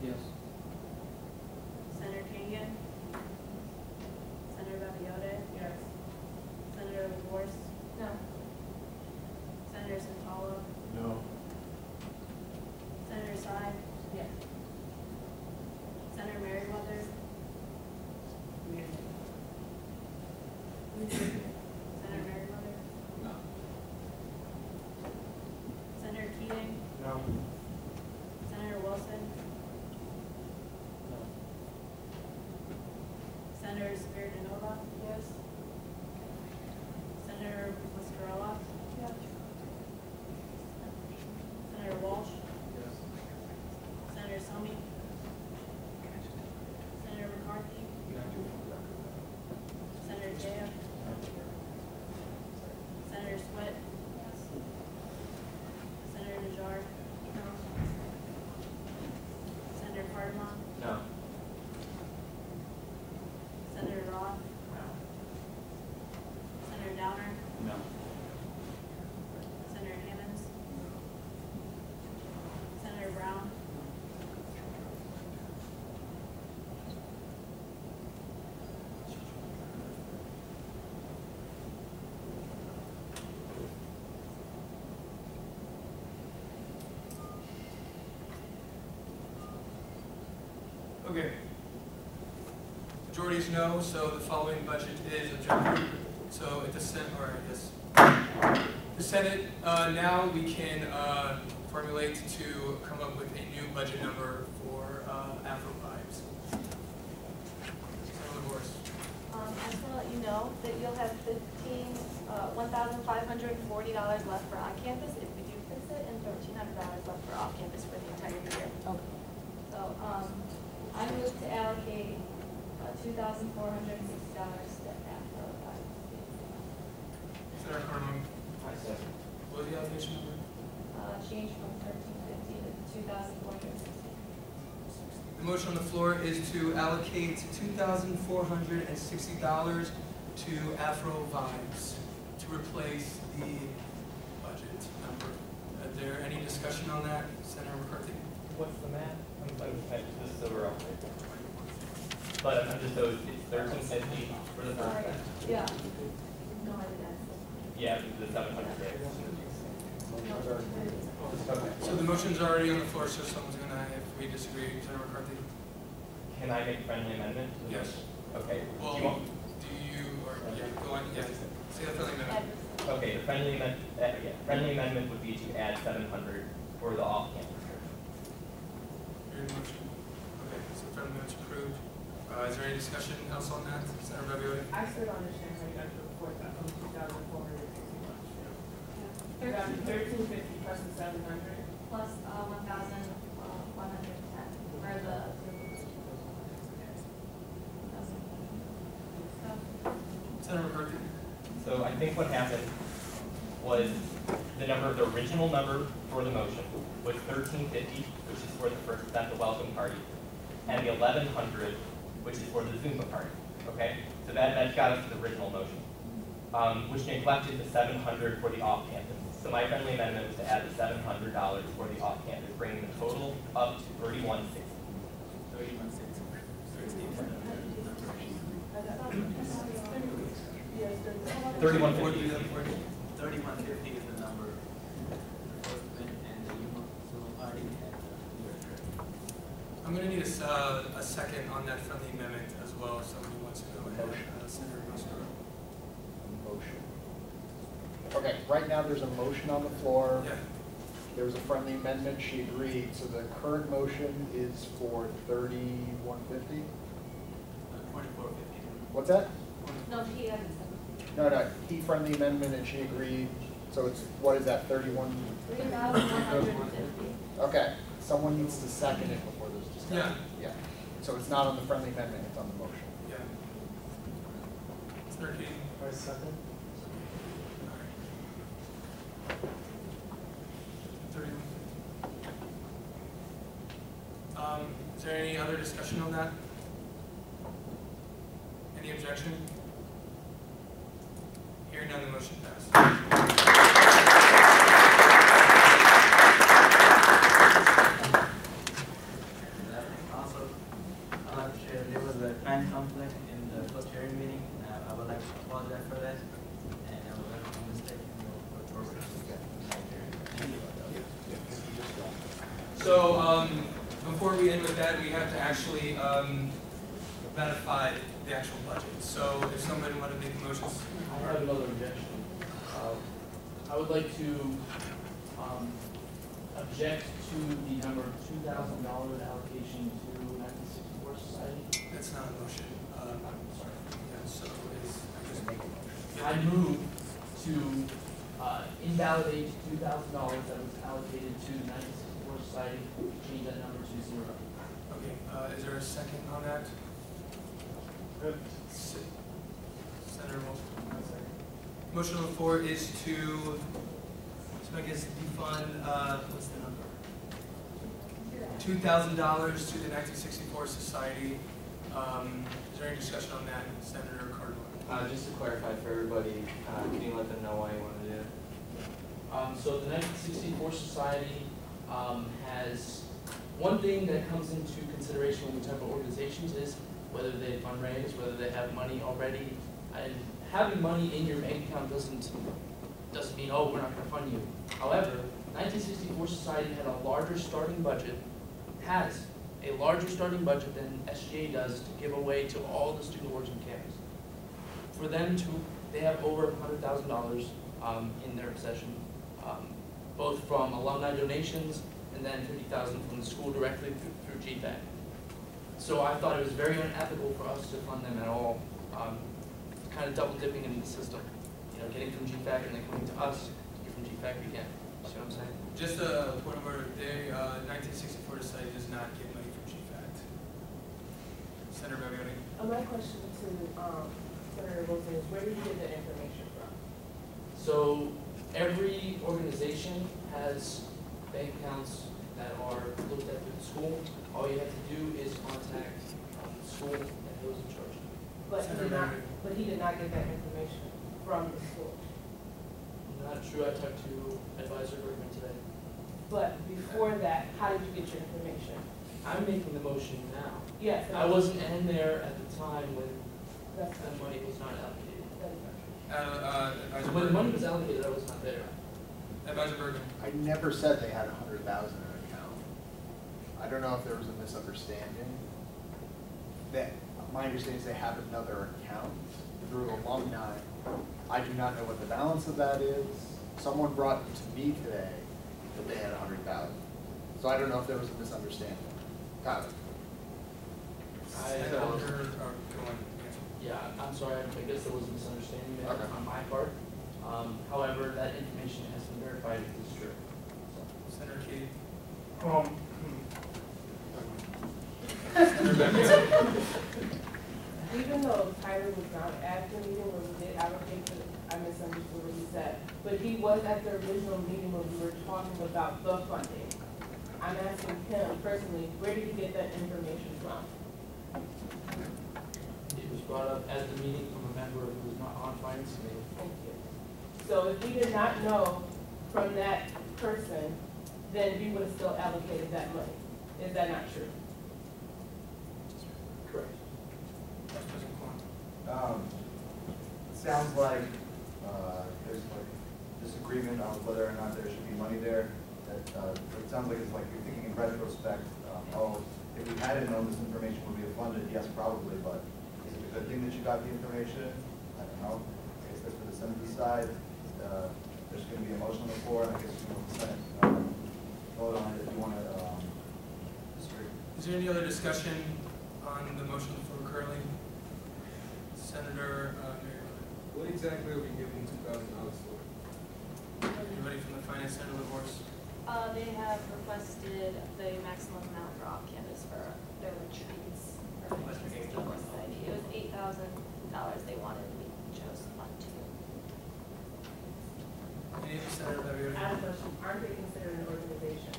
Yes. Senator Kangan, Senator Babiote, Yes. Senator LaForce, No. Senator Santalo, No. Senator Sy, Yes. Senator Merriweather, Senator Merriweather, No. Senator Keating, No. Senator Wilson, Senator Spiridonova, Yes. Senator Mascarella, Yes. Senator Walsh, Yes. Senator Summy, Senator McCarthy, Senator Jaya, Senator Swift, Senator Najjar, Senator Cardamom, No. Senator Roth, majority is no, so the following budget is adjourned. So at the Senate, or I guess, the Senate, now we can formulate to come up with a new budget number for Afro Vibes. Senator LaForest. I just want to let you know that you'll have $1,540 left for on-campus if we do fix it, and $1,300 left for off-campus for the entire year. Okay. So, I move to allocate $2,460 to Afro Vibes. Senator Carmine. I second. What was the allocation number? Change from $1,350 to $2,460. The motion on the floor is to allocate $2,460 to Afro Vibes to replace the budget number. Is there any discussion on that, Senator McCarthy? What's the math? This is over up. But I'm just, so it's $1,350 for the first. Yeah. No, I didn't. Yeah, the 700 days. Okay. So the motion's already on the floor, so someone's gonna, if we disagree, Senator McCarthy? Can I make a friendly amendment? Yes. Okay. Well, Do you want? Go on, yeah, say the friendly amendment. Okay, the friendly amendment would be to add 700 for the off-campus. Your motion. Okay, so the friendly amendment's approved. Is there any discussion else on that, Senator Ravioli? I still don't understand how you got to report that from 2,460 much. $1,350 plus the 700. Plus 1,110 for the. Senator McCarthy? So I think what happened was the original number for the motion was 1,350, which is for the first event, the welcome party, and the 1,100, which is for the Zumba party. Okay, so that got us to the original motion, which neglected the 700 for the off-campus. So my friendly amendment was to add the $700 for the off-campus, bringing the total up to 3,160. 3,150. 3,150 is the number. The first event and the Zumba party and I'm going to need a second on that friendly amendment as well, if somebody wants to go ahead. Senator Roscoe. Motion. Okay, right now there's a motion on the floor. Yeah. There was a friendly amendment, she agreed, so the current motion is for 3,150? 2,450. What's that? No, he added No, he friendly amendment and she agreed, so it's, what is that, 31? 3,150. Okay, someone needs to second it before there's discussion. Yeah. So it's not on the friendly amendment, it's on the motion. Yeah. Senator Keating. I second. 31. Is there any other discussion on that? Any objection? Hearing none, the motion passed. Also, I'd like to share, there was a crime conflict in the first hearing meeting. I would like to apologize for that. And I would like to mistake So, before we end with that, we have to actually ratify the actual budget. So, if somebody wanted to make a motion. I have another objection. I would like to object to the number $2,000 allocation to 1964 Society. That's not a motion. I'm sorry. Yeah, so I move to invalidate $2,000 that was allocated to the 1964 Society, change that number to 0. Okay, is there a second on that? Senator Wolf. Motion on the floor is to, so I guess defund, what's the number? $2,000 to the 1964 Society. Is there any discussion on that, Senator Cardinal? Just to clarify for everybody, can you let them know why you want to do it? So the 1964 Society has one thing that comes into consideration when we talk about organizations is whether they fundraise, whether they have money already. And having money in your bank account doesn't mean, oh, we're not going to fund you. However, 1964 Society had a larger starting budget, has a larger starting budget than SGA does to give away to all the student orgs on campus. For them to, they have over $100,000 in their possession, both from alumni donations and then $50,000 from the school directly through GFAC. So I thought it was very unethical for us to fund them at all, kind of double dipping into the system. You know, getting from GFAC and then coming to us to get from GFAC again. See what I'm saying? Just a point of order, 1964 study does not get money from GFAC. Senator Baglioni. My question to Senator Wilson is, where did you get that information from? So every organization has bank accounts that are looked at through the school. All you have to do is contact the school and those in charge. But he did not get that information from the school. Not true. I talked to Advisor Bergman today. But before that, how did you get your information? I'm making the motion now. Yes. I wasn't in there at the time when the money was not allocated. Advisor When the Bergman. money was allocated, I was not there. Advisor Bergman. I never said they had 100,000 in an account. I don't know if there was a misunderstanding. My understanding is they have another account through alumni. I do not know what the balance of that is. Someone brought to me today that they had 100,000. So I don't know if there was a misunderstanding. Tyler. Yeah, I'm sorry. I guess there was a misunderstanding there on my part. However, that information has been verified as true. Senator Key. Even though Tyler was not at the meeting when we did allocate it, I misunderstood what he said. But he was at the original meeting when we were talking about the funding. I'm asking him personally, where did he get that information from? It was brought up at the meeting from a member who was not on finance committee. Thank you. So if we did not know from that person, then we would have still allocated that money. Is that not true? Correct. Sounds like there's like disagreement on whether or not there should be money there. That it sounds like it's like you're thinking in retrospect. Oh, if we hadn't known this information would we have funded? Yes, probably. But is it a good thing that you got the information? I don't know. I guess that's for the Senate to decide. There's going to be a motion on the floor, and I guess the Senate vote on it if you want to disagree. Is there any other discussion on the motion on the floor currently? Senator What exactly are we giving $2,000 for? Anybody from the Finance Center of Horse? They have requested the maximum amount for off-campus for their retreats. It was $8,000 they wanted, we chose Fund 2. Any of the Senator Baglioni? I have a question. Aren't they considered an organization?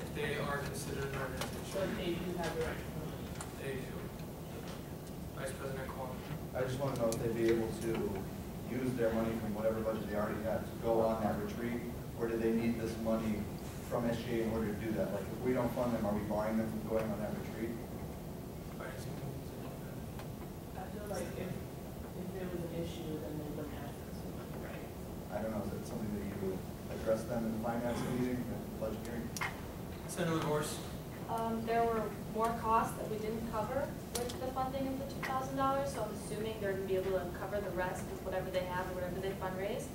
If they are considered an organization. So they do have the right to fund. They do. Vice President Kwong. I just want to know if they'd be able to use their money from whatever budget they already have to go on that retreat, or do they need this money from SGA in order to do that? Like, if we don't fund them, are we barring them from going on that retreat? I feel like if there was an issue, then they wouldn't ask us for money, right? I don't know, is that something that you would address them in the finance meeting, the budget hearing? Senator LaHorse. There were more costs that we didn't cover with the funding of the $2,000, so I'm assuming they're going to be able to cover the rest with whatever they have or whatever they fundraise.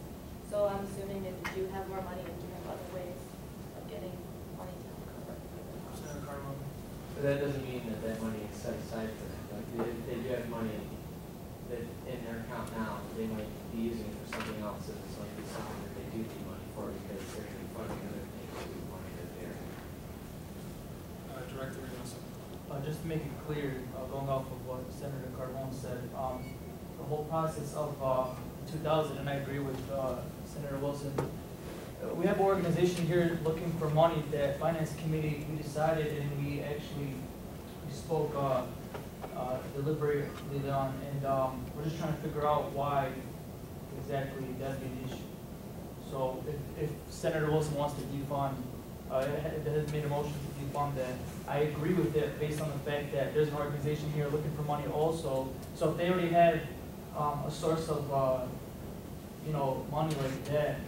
So I'm assuming that we do have more money and do have other ways of getting money to help cover. Senator Carmona. But that doesn't mean that that money is set aside for them. Like, if they do have money that in their account now, they might be using it for something else, and it's like something that they do need money for because they're going to be funding other things with money that they're. Director Reynoso. Just to make it clear, going off of what Senator Carbone said, the whole process of 2000, and I agree with Senator Wilson, we have an organization here looking for money that Finance Committee, we decided and we spoke deliberately on, and we're just trying to figure out why exactly that'd be an issue. So if Senator Wilson wants to defund, has made a motion to defund that, I agree with it based on the fact that there's an organization here looking for money also. So if they already had a source of, money like that,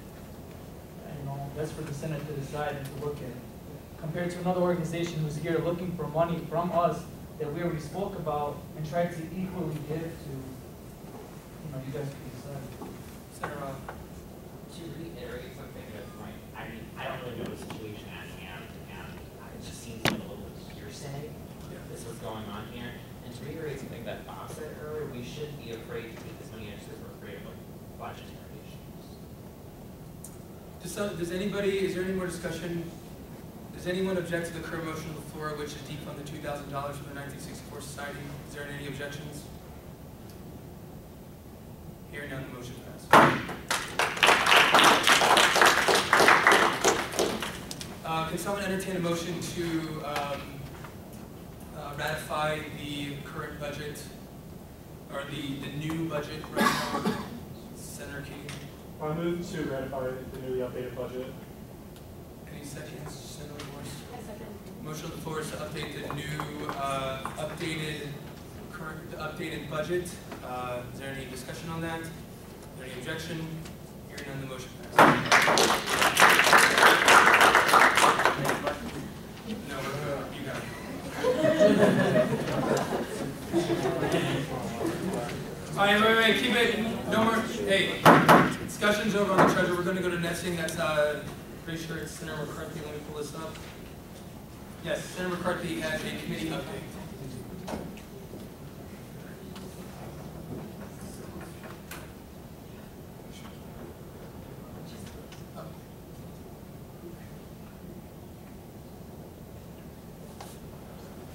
that's for the Senate to decide and to look at. compared to another organization who's here looking for money from us that we already spoke about and tried to equally give to, you guys can decide. Senator Rob. To reiterate something that's like, I mean, I don't really know the situation at hand, and it just seems like a little bit hearsay. This was going on here. And to reiterate something that Bob said earlier, we shouldn't be afraid to take this money in because we're afraid of like budgetary issues. Is there any more discussion? Does anyone object to the current motion on the floor, which is defund the $2,000 from the 1964 Society? Is there any objections? Hearing none, the motion passed. Can someone entertain a motion to ratify the current budget, or the new budget right now? Senator King. I move to ratify the newly updated budget. Any seconds? Senator Morse? I second. Motion on the floor is to update the new, updated budget. Is there any discussion on that? Is there any objection? Hearing none, the motion passes. No, you got it. All right, wait, keep it. No more. Hey, discussion's over on the treasure. We're going to go to next thing. That's pretty sure it's Senator McCarthy. Let me pull this up. Yes, Senator McCarthy has a committee update.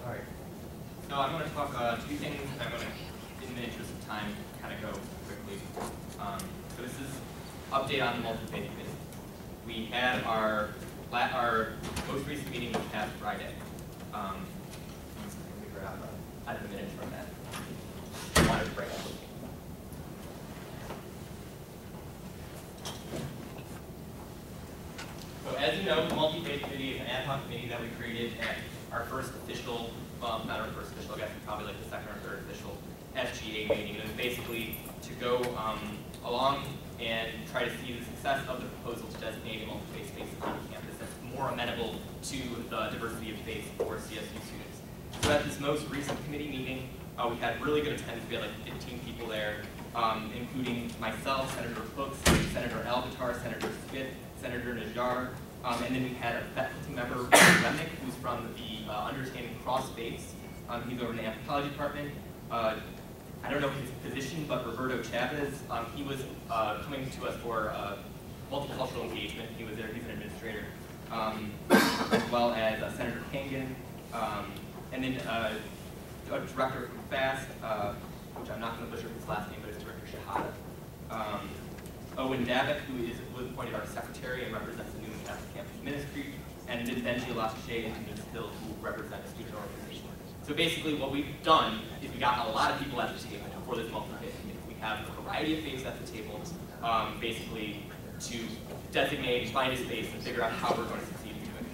All right. So I'm going to talk two things. I'm going to, in the interest of time, kind of go quickly. So this is update on the multi-faith committee. We had our most recent meeting this past Friday. Let me grab a minute from that. I wanted to bring up. So as you know, the multi-faith committee is an ad hoc committee that we created at our first official, not our first official, I guess probably like the second or third official SGA meeting. And it was basically to go along and try to see the success of the proposal to designate a multi-faith space on campus that's more amenable to the diversity of faith for CSU students. So at this most recent committee meeting, we had really good attendance. We had like 15 people there, including myself, Senator Hooks, Senator Albatar, Senator Smith, Senator Najjar, and then we had a faculty member, Remnick, who's from the Understanding Cross Faiths. He's over in the anthropology department. I don't know his position, but Roberto Chavez, he was coming to us for multicultural engagement. He was there, he's an administrator, as well as Senator Kangan, and then a director from FAST, which I'm not going to butcher his last name, but it's Director Shahada. Owen Davik, who was appointed our secretary and represents the New Catholic Campus Ministry, and then Benji Lashe and Ms. Hill, who represent a student organization. So basically what we've done is we got a lot of people at the table for this multi-faith committee. We have a variety of faiths at the table, basically to designate, find a space, and figure out how we're going to succeed in doing it.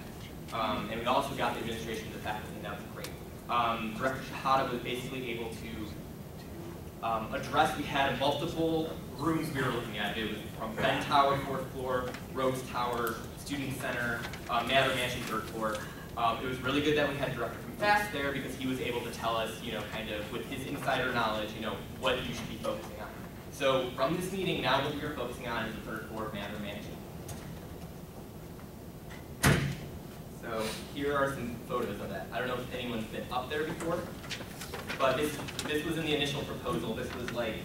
And we also got the administration and the faculty, and that was great. Director Shahada was basically able to address, we had multiple rooms we were looking at. It was from Ben Tower, 4th floor, Rose Tower, Student Center, Mather Mansion, 3rd floor. It was really good that we had a director from FAST there because he was able to tell us, kind of with his insider knowledge, what you should be focusing on. So from this meeting, now what we are focusing on is the 3rd floor Mather Mansion. So here are some photos of that. I don't know if anyone's been up there before, but this was in the initial proposal. This was like,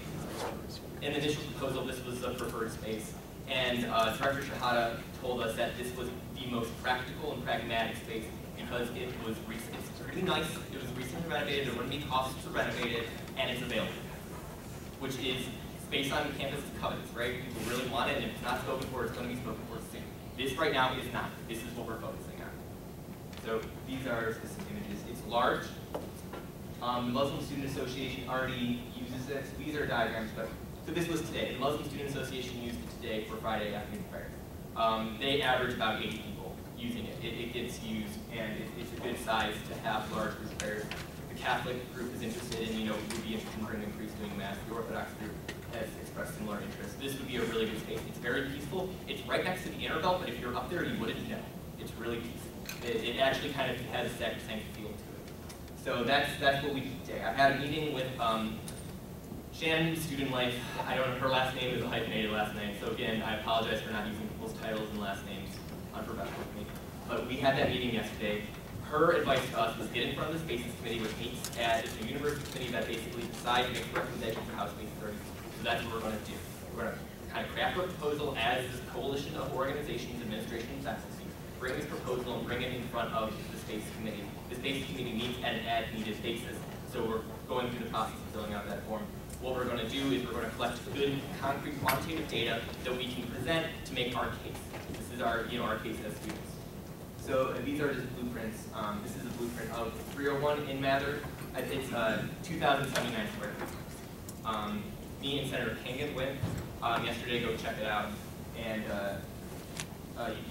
in the initial proposal, this was a preferred space. And Director Shahada told us that this was the most practical and pragmatic space because it was it's really nice, it was recently renovated, there wouldn't be costs to renovate it, and it's available. Which is space on campus covets, right? People really want it, and if it's not spoken for, it's going to be spoken for soon. This right now is not. This is what we're focusing on. So these are specific images. It's large. The Muslim Student Association already uses this. These are diagrams, but so this was today. The Muslim Student Association used it today for Friday afternoon prayers. They average about 80 people using it. It gets used, and it's a good size to have large group prayers. The Catholic group is interested in, would be interested in bringing priests doing mass. The Orthodox group has expressed similar interest. This would be a really good space. It's very peaceful. It's right next to the inner belt, but if you're up there, you wouldn't know. It's really peaceful. It actually kind of has a sacrosanct feel to it. So that's what we did today. I've had a meeting with Shannon, student life. I don't know, her last name is a hyphenated last name. So again, I apologize for not using people's titles and last names, unprofessional of me. But we had that meeting yesterday. Her advice to us was get in front of the Spaces Committee, which meets at a university committee that basically decides and makes recommendations for how spaces are used. So that's what we're going to do. We're going to kind of craft a proposal as this coalition of organizations, administration, and faculty. Bring this proposal and bring it in front of the Spaces Committee. The Spaces Committee meets at an as-needed basis. So we're going through the process of filling out that form. What we're going to do is we're going to collect good, concrete, quantitative data that we can present to make our case. This is our, our case as students. So these are just blueprints. This is a blueprint of 301 in Mather. It's 2,079 square feet. Me and Senator Kangan went yesterday. Go check it out, and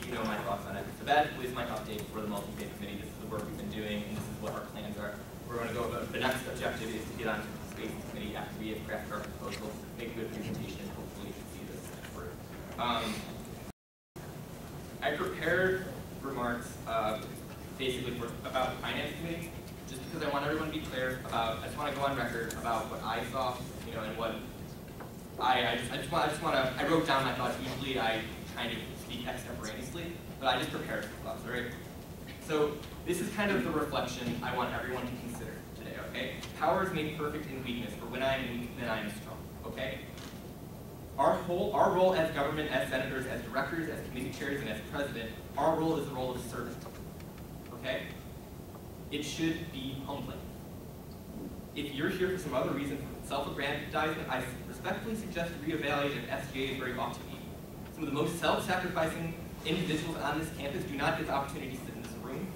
you know my thoughts on it. So that is my update for the multi-faith committee. This is the work we've been doing, and this is what our plans are. We're going to go. The next objective is to get on the Spaces Committee after we have crafted our proposal, make a good presentation, and hopefully see this through. I prepared remarks basically about the finance committee, just because I want everyone to be clear about. I just want to go on record about what I saw, and what I just want to. I wrote down my thoughts. Usually I kind of speak extemporaneously, but I just prepared some thoughts. All right. So this is kind of the reflection I want everyone to consider today. Okay. Power is made perfect in weakness. For when I am weak, then I am strong. Okay. Our role as government, as senators, as directors, as committee chairs, and as president, our role is the role of servant. Okay? It should be humbling. If you're here for some other reason, self-aggrandizement, I respectfully suggest reevaluating if SGA is where you ought to be. Some of the most self-sacrificing individuals on this campus do not get the opportunity to sit in this room,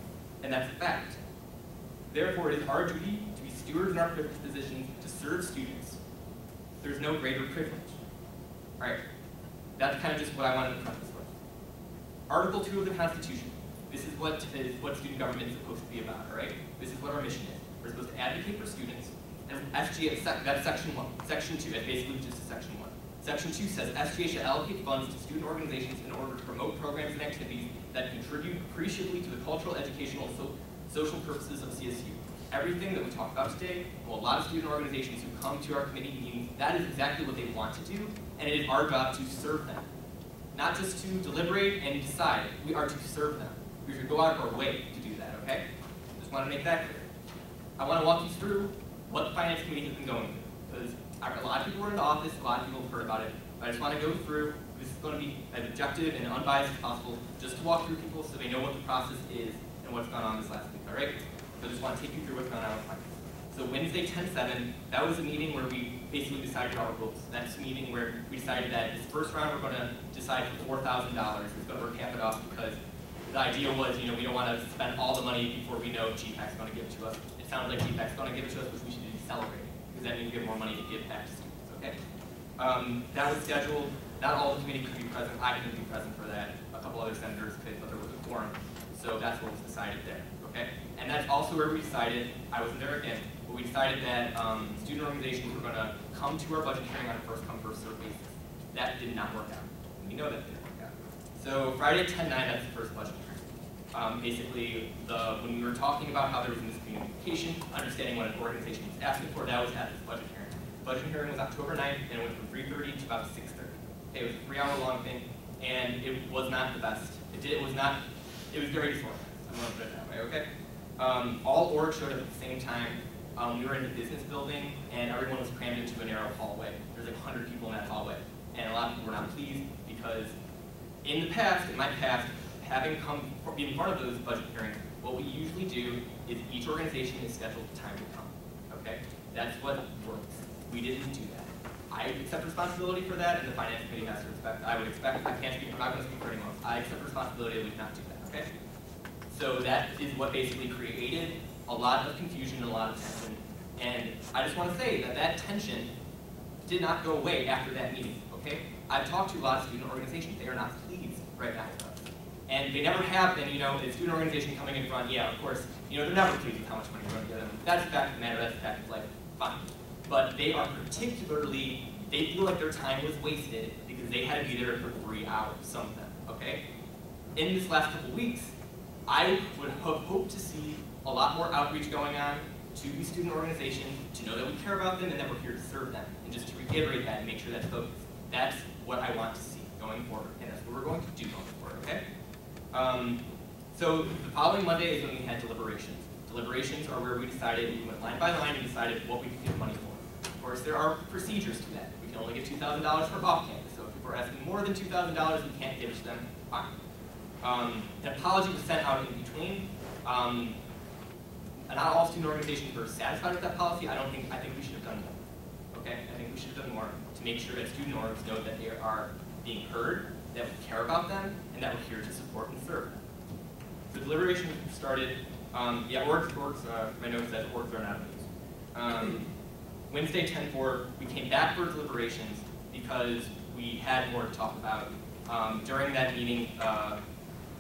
and that's a fact. Therefore, it is our duty to be stewards in our privileged positions to serve students. There's no greater privilege. All right, that's kind of just what I wanted to preface with. Article 2 of the Constitution. This is what student government is supposed to be about, all right? This is what our mission is. We're supposed to advocate for students, and SGA, that's section 1. Section 2, that's basically just section 1. Section 2 says, SGA shall allocate funds to student organizations in order to promote programs and activities that contribute appreciably to the cultural, educational, and social purposes of CSU. Everything that we talked about today, well, a lot of student organizations who come to our committee meetings, that is exactly what they want to do, and it is our job to serve them. Not just to deliberate and decide, we are to serve them. We should go out of our way to do that, okay? Just want to make that clear. I want to walk you through what the Finance Committee has been going through, because a lot of people were in the office, a lot of people have heard about it, but I just want to go through, this is going to be as objective and unbiased as possible, just to walk through people so they know what the process is and what's gone on this last week, all right? So I just want to take you through what's gone on with finance. So Wednesday, 10/7, that was a meeting where we basically decided our rules. That's a meeting where we decided that this first round we're going to decide for $4,000. We're going to cap it off because the idea was, we don't want to spend all the money before we know GPAC's going to give it to us. It sounds like GPAC's going to give it to us, which we should be celebrating, because that means we have more money to give back to students, okay? That was scheduled. Not all the committee could be present. I couldn't be present for that. A couple other senators could, but there was a quorum. So that's what was decided there, okay? And that's also where we decided, I wasn't there again, but we decided that student organizations were going to come to our budget hearing on a first-come, first-served basis. That did not work out. We know that didn't work out. So Friday, 10/9, that's the first budget hearing. Basically, when we were talking about how there was miscommunication, understanding what an organization was asking for, that was at this budget hearing. The budget hearing was October 9th, and it went from 3:30 to about 6:30. Okay, it was a 3-hour-long thing, and it was not the best. It was very disorganized. I'm going to put it that way, okay? All orgs showed up at the same time. We were in the business building, and everyone was crammed into a narrow hallway. There's like 100 people in that hallway, and a lot of people were not pleased because in my past, having come in front of those budget hearings, what we usually do is each organization is scheduled time to come, okay? That's what works. We didn't do that. I accept responsibility for that, and the Finance Committee has to respect. I would expect, I'm not going to speak for anyone else. I accept responsibility that we did not do that, okay? So that is what basically created a lot of confusion and a lot of tension. And I just want to say that that tension did not go away after that meeting, okay? I've talked to a lot of student organizations. They are not pleased right now with us. And they never have been, a student organization coming in front, yeah, of course, they're never pleased with how much money we're going to give them. That's the fact of the matter, that's the fact of life, fine. But they are particularly, they feel like their time was wasted because they had to be there for 3 hours, some of them, okay? In this last couple weeks, I would have hoped to see a lot more outreach going on to these student organizations, to know that we care about them and that we're here to serve them. And just to reiterate that and make sure that's focused. That's what I want to see going forward, and that's what we're going to do going forward, okay? So the following Monday is when we had deliberations. Deliberations are where we decided, we went line by line and decided what we could give money for. Of course, there are procedures to that. We can only get $2,000 for off-campus, so if people are asking more than $2,000, we can't give it to them. Fine. An apology was sent out in between. Not all student organizations were satisfied with that policy. I think we should have done more. Okay? I think we should have done more to make sure that student orgs know that they are being heard, that we care about them, and that we're here to support and serve them. The deliberation started, orgs, my note says orgs are not news. Wednesday, 10/4, we came back for deliberations because we had more to talk about. During that meeting,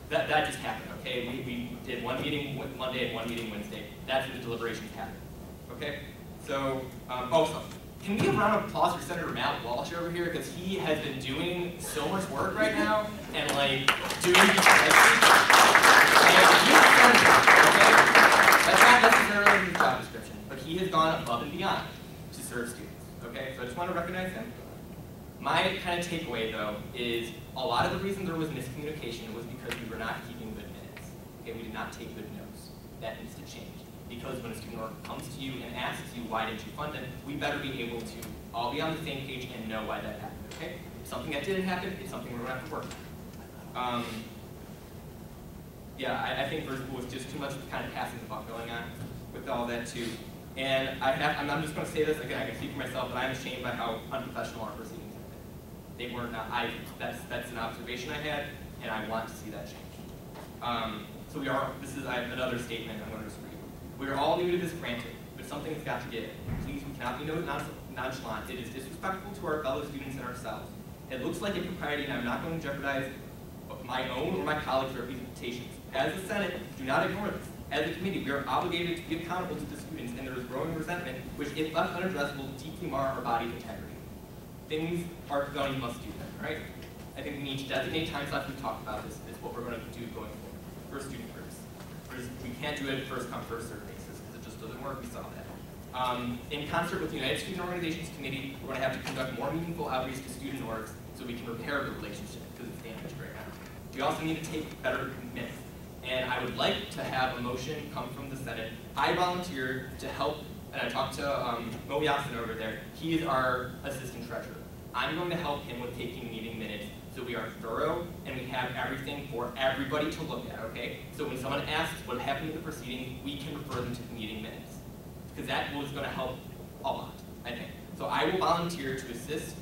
that just happened, okay? We did one meeting Monday and one meeting Wednesday. That's when the deliberations happened, okay? So, also, can we have a round of applause for Senator Matt Walsh over here? Because he has been doing so much work right now, and like, doing these and he's a senator, okay? That's not necessarily his job description, but he has gone above and beyond to serve students, okay? So I just want to recognize him. My kind of takeaway, though, is a lot of the reason there was miscommunication was because we were not keeping good minutes. Okay, we did not take good notes. That needs to change. Because when a student org comes to you and asks you, why didn't you fund it, we better be able to all be on the same page and know why that happened, okay? If something that didn't happen, it's something we're going to have to work on. I think there was just too much kind of passing the buck going on with all that, too. And I'm just going to say this, again, I can speak for myself, but I'm ashamed by how unprofessional our proceedings have been. They weren't, that's an observation I had, and I want to see that change. So this is another statement I'm going to just read. We are all new to this granted, but something has got to give. Please, we cannot be nonchalant. It is disrespectful to our fellow students and ourselves. It looks like impropriety, and I'm not going to jeopardize my own or my colleagues' reputations. As the Senate, do not ignore this. As a committee, we are obligated to be accountable to the students, and there is growing resentment, which, if left unaddressed, will deeply mar our body's integrity. Things are done, you must do them, right? I think we need to designate time slots. We talked about this. It's what we're going to do going forward for student groups. We can't do it first come, first served basis, because it just doesn't work. We saw that. In concert with the United Student Organizations Committee, we're going to have to conduct more meaningful outreach to student orgs so we can repair the relationship, because it's damaged right now. We also need to take better minutes. And I would like to have a motion come from the Senate. I volunteered to help, and I talked to Mo Yasin over there. He is our assistant treasurer. I'm going to help him with taking meeting minutes so we are thorough and we have everything for everybody to look at, okay? So when someone asks what happened to the proceeding, we can refer them to the meeting minutes. Because that was going to help a lot, I think. So I will volunteer to assist.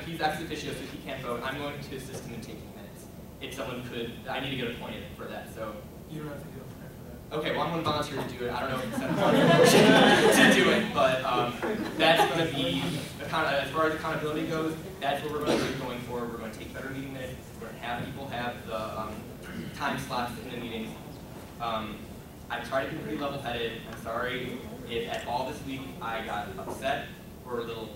He's ex officio, so he can't vote. I'm going to assist him in taking minutes. If someone could, I need to get appointed for that, so. You don't have to get appointed for that. Okay, well, I'm going to volunteer to do it. I don't know if the Senate wants to do it, but that's going to be, as far as accountability goes, that's what we're going to do going forward. We're going to take better meeting minutes. We're going to have people have the time slots in the meetings. I try to be pretty level-headed. I'm sorry if at all this week I got upset or a little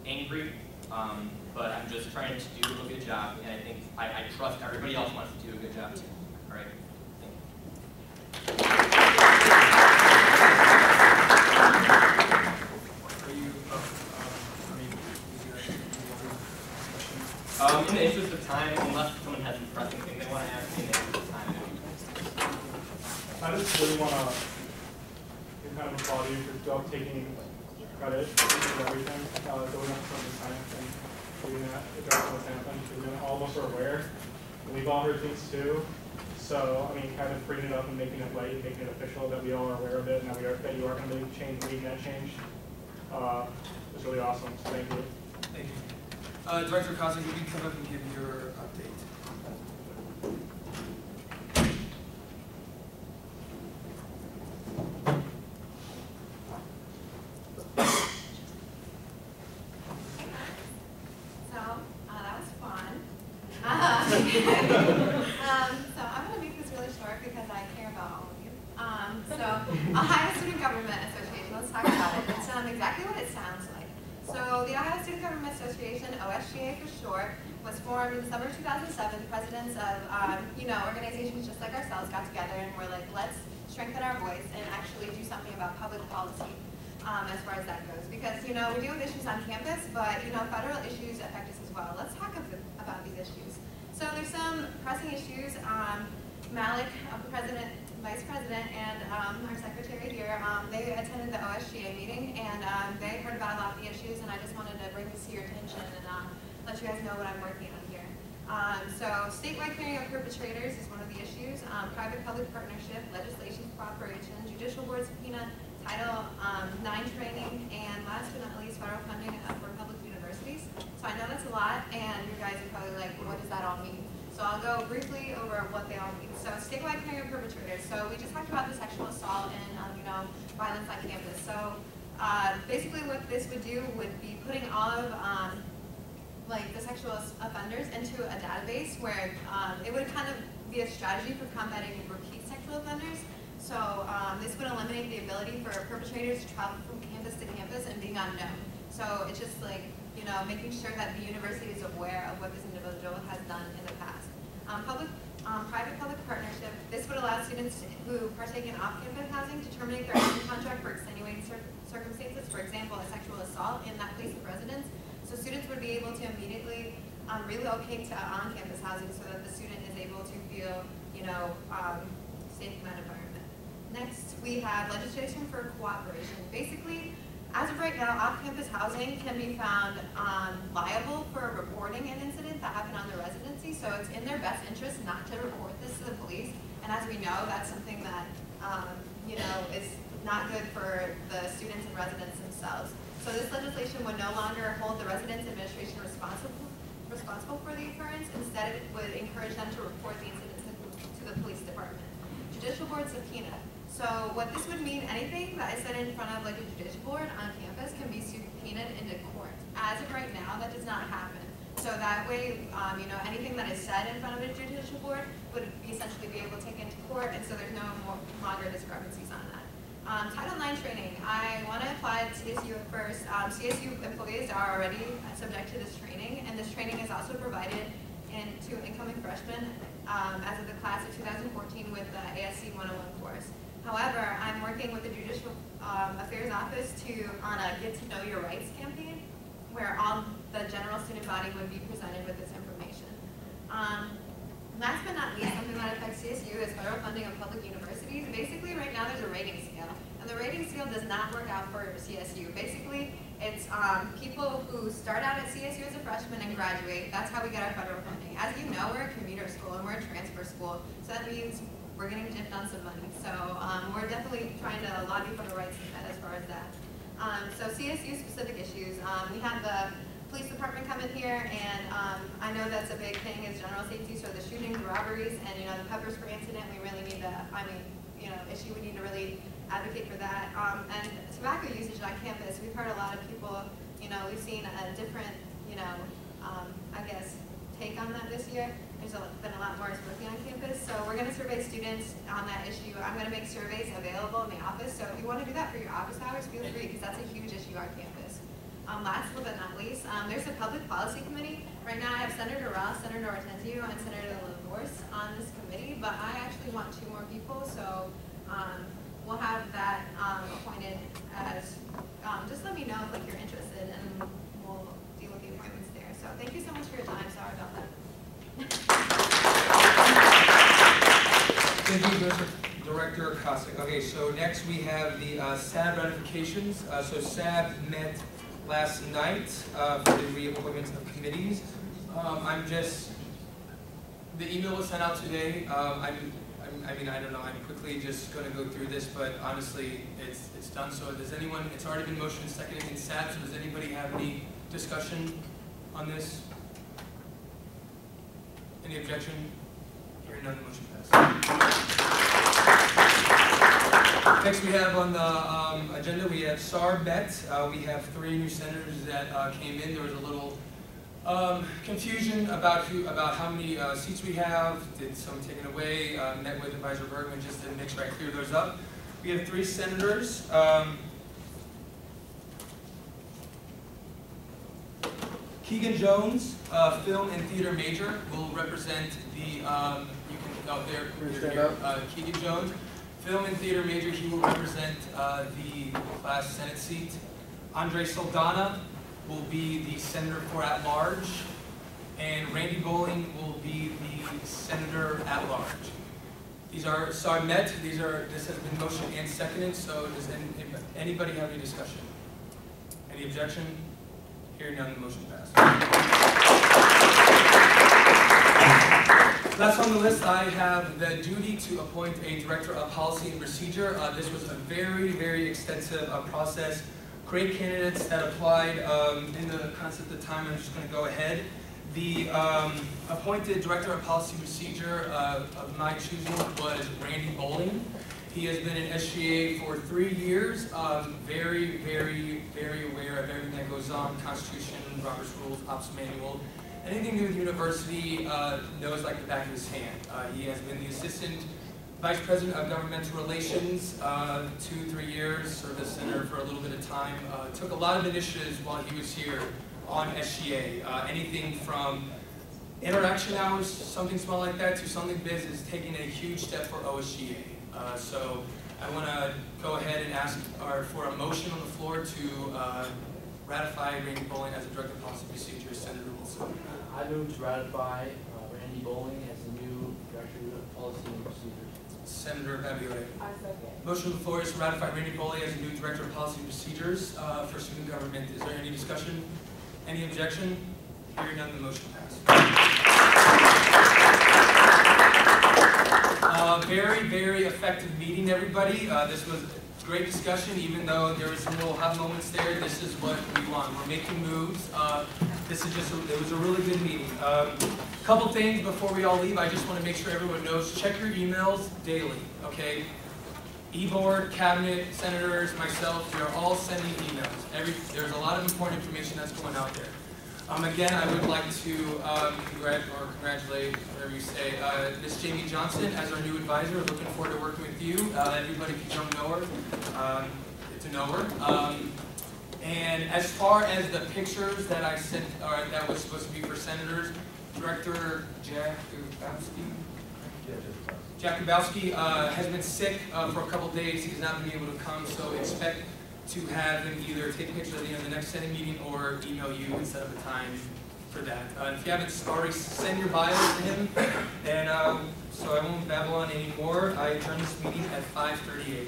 angry, but I'm just trying to do a good job, and I think I trust everybody else wants to do a good job too. All right? Thank you. In the interest of time, unless someone has a pressing thing they want to ask me, in the interest of time, I just really want to kind of applaud you for taking credit for everything, going up from the science and doing that, addressing what's happened, because all of us are aware, and we've all heard things too. So, I mean, kind of bringing it up and making it light, making it official that we all are aware of it, and that you are going to make change, leading that change, is really awesome. So thank you. Thank you. Director Costa, you can come up and give your update. That was fun. So I'm going to make this really short because I care about all of you. Ohio Student Government Association, let's talk about it. It's exactly what it sounds like. So the Ohio Student Government Association, OSGA for short, was formed in December 2007. Presidents of, organizations just like ourselves got together and were like, let's strengthen our voice and actually do something about public policy as far as that goes. Because, we deal with issues on campus, but, federal issues affect us as well. Let's talk about these issues. So there's some pressing issues. Malik, Vice President, and our secretary here, they attended the OSGA meeting, and they heard about a lot of the issues, and I just wanted to bring this to your attention and let you guys know what I'm working on here. So statewide clearing of perpetrators is one of the issues. Private-public partnership, legislation cooperation, judicial board subpoena, Title IX training, and last but not least, federal funding for public universities. So I know that's a lot, and you guys are probably like, what does that all mean? So I'll go briefly over what they all mean. So statewide clearing of perpetrators. So we just talked about the sexual assault and violence on campus. So basically what this would do would be putting all of the sexual offenders into a database where it would kind of be a strategy for combating repeat sexual offenders. So this would eliminate the ability for perpetrators to travel from campus to campus and being unknown. So it's just like, making sure that the university is aware of what this individual has done in the past. Private-public partnership. This would allow students who partake in off-campus housing to terminate their housing contract for extenuating circumstances, for example, a sexual assault in that place of residence. So students would be able to immediately relocate to on-campus housing so that the student is able to feel, safe in that environment. Next, we have legislation for cooperation. Basically, as of right now, off-campus housing can be found liable for reporting an incident that happened on their residency, so it's in their best interest not to report this to the police. And as we know, that's something that is not good for the students and residents themselves. So this legislation would no longer hold the residence administration responsible for the occurrence. Instead, it would encourage them to report the incident to the police department. Judicial board subpoena. So what this would mean, anything that is said in front of a judicial board on campus can be subpoenaed into court. As of right now, that does not happen. So that way, anything that is said in front of a judicial board would essentially be able to take into court, and so there's no longer discrepancies on that. Title IX training. I want to apply to CSU at first. CSU employees are already subject to this training, and this training is also provided to incoming freshmen as of the class of 2014 with the ASC 101 course. However, I'm working with the Judicial Affairs Office on a Get to Know Your Rights campaign, where all the general student body would be presented with this information. Last but not least, something that affects CSU is federal funding of public universities. Basically, right now there's a rating scale, and the rating scale does not work out for CSU. Basically, it's people who start out at CSU as a freshman and graduate. That's how we get our federal funding. As you know, we're a commuter school and we're a transfer school, so that means we're getting dipped on some money. So we're definitely trying to lobby for the rights as far as that. So CSU specific issues. We have the police department come in here, and I know that's a big thing is general safety. So the shootings, robberies, and the pepper spray incident, we really need to, issue. We need to really advocate for that. And tobacco usage on campus. We've heard a lot of people. We've seen a different, take on that this year. There's been a lot more smoking on campus, so we're going to survey students on that issue. I'm going to make surveys available in the office, so if you want to do that for your office hours, feel free, because that's a huge issue on campus. Last but not least, there's a public policy committee. Right now I have Senator Ross, Senator Ortenzio, and Senator LaForce on this committee, but I actually want 2 more people, so we'll have that appointed as, just let me know if you're interested, and we'll deal with the appointments there. So thank you so much for your time. Sorry about that. Thank you, Director Kosik. Okay, so next we have the SAB ratifications. So SAB met last night for the reappointments of committees. The email was sent out today. I don't know, I'm quickly just going to go through this, but honestly, it's done. So does anyone, it's already been motioned and seconded in SAB, so does anybody have any discussion on this? Any objection? Hearing none, the motion passes. Next we have on the agenda, we have SAR Bet. We have 3 new senators that came in. There was a little confusion about how many seats we have. Did some taken away? Met with Advisor Bergman just to make sure I clear those up. We have 3 senators. Keegan Jones, film and theater major, will represent the, you can, out there, Keegan Jones, film and theater major, he will represent the class Senate seat. Andre Saldana will be the senator for at-large, and Randy Bowling will be the senator at-large. These are, so I met, this has been motioned and seconded, so does anybody have any discussion? Any objection? Hearing none, the motion passed. Last on the list, I have the duty to appoint a director of policy and procedure. This was a very, very extensive process. Great candidates that applied. In the concept of time, I'm just going to go ahead. The appointed director of policy and procedure of my choosing was Randy Bowling. He has been in SGA for 3 years, very, very, very aware of everything that goes on, Constitution, Robert's Rules, Ops Manual. Anything to do with university knows like the back of his hand. He has been the Assistant Vice President of Governmental Relations 2-3 years, served as senator for a little bit of time. Took a lot of initiatives while he was here on SGA. Anything from interaction hours, something small like that, to something big is taking a huge step for OSGA. So I want to go ahead and ask for a motion on the floor to ratify Randy Bowling as a Director of Policy Procedure. Senator Wilson. I move to ratify Randy Bowling as the new Director of Policy and Procedures. Senator Babiote. I second. Motion on the floor is to ratify Randy Bowling as the new Director of Policy and Procedures for student government. Is there any discussion? Any objection? Hearing none, the motion passed. Very, very effective meeting, everybody. This was great discussion, even though there was some little hot moments there. This is what we want. We're making moves. This is just, it was a really good meeting. Couple things before we all leave. I just want to make sure everyone knows, check your emails daily, okay? E-board, cabinet, senators, myself, we are all sending emails. There's a lot of important information that's going out there. Again, I would like to congratulate, whatever you say, Ms. Jamie Johnson as our new advisor. Looking forward to working with you. Everybody can come know her, get to know her. And as far as the pictures that I sent, or that was supposed to be for senators, Director Jakubowski has been sick for a couple days. He's not been able to come, so expect to have him either take a picture at the end of the next Senate meeting or email you and set up a time for that. If you haven't already, send your bios to him. And so I won't babble on anymore. I adjourn this meeting at 5:38.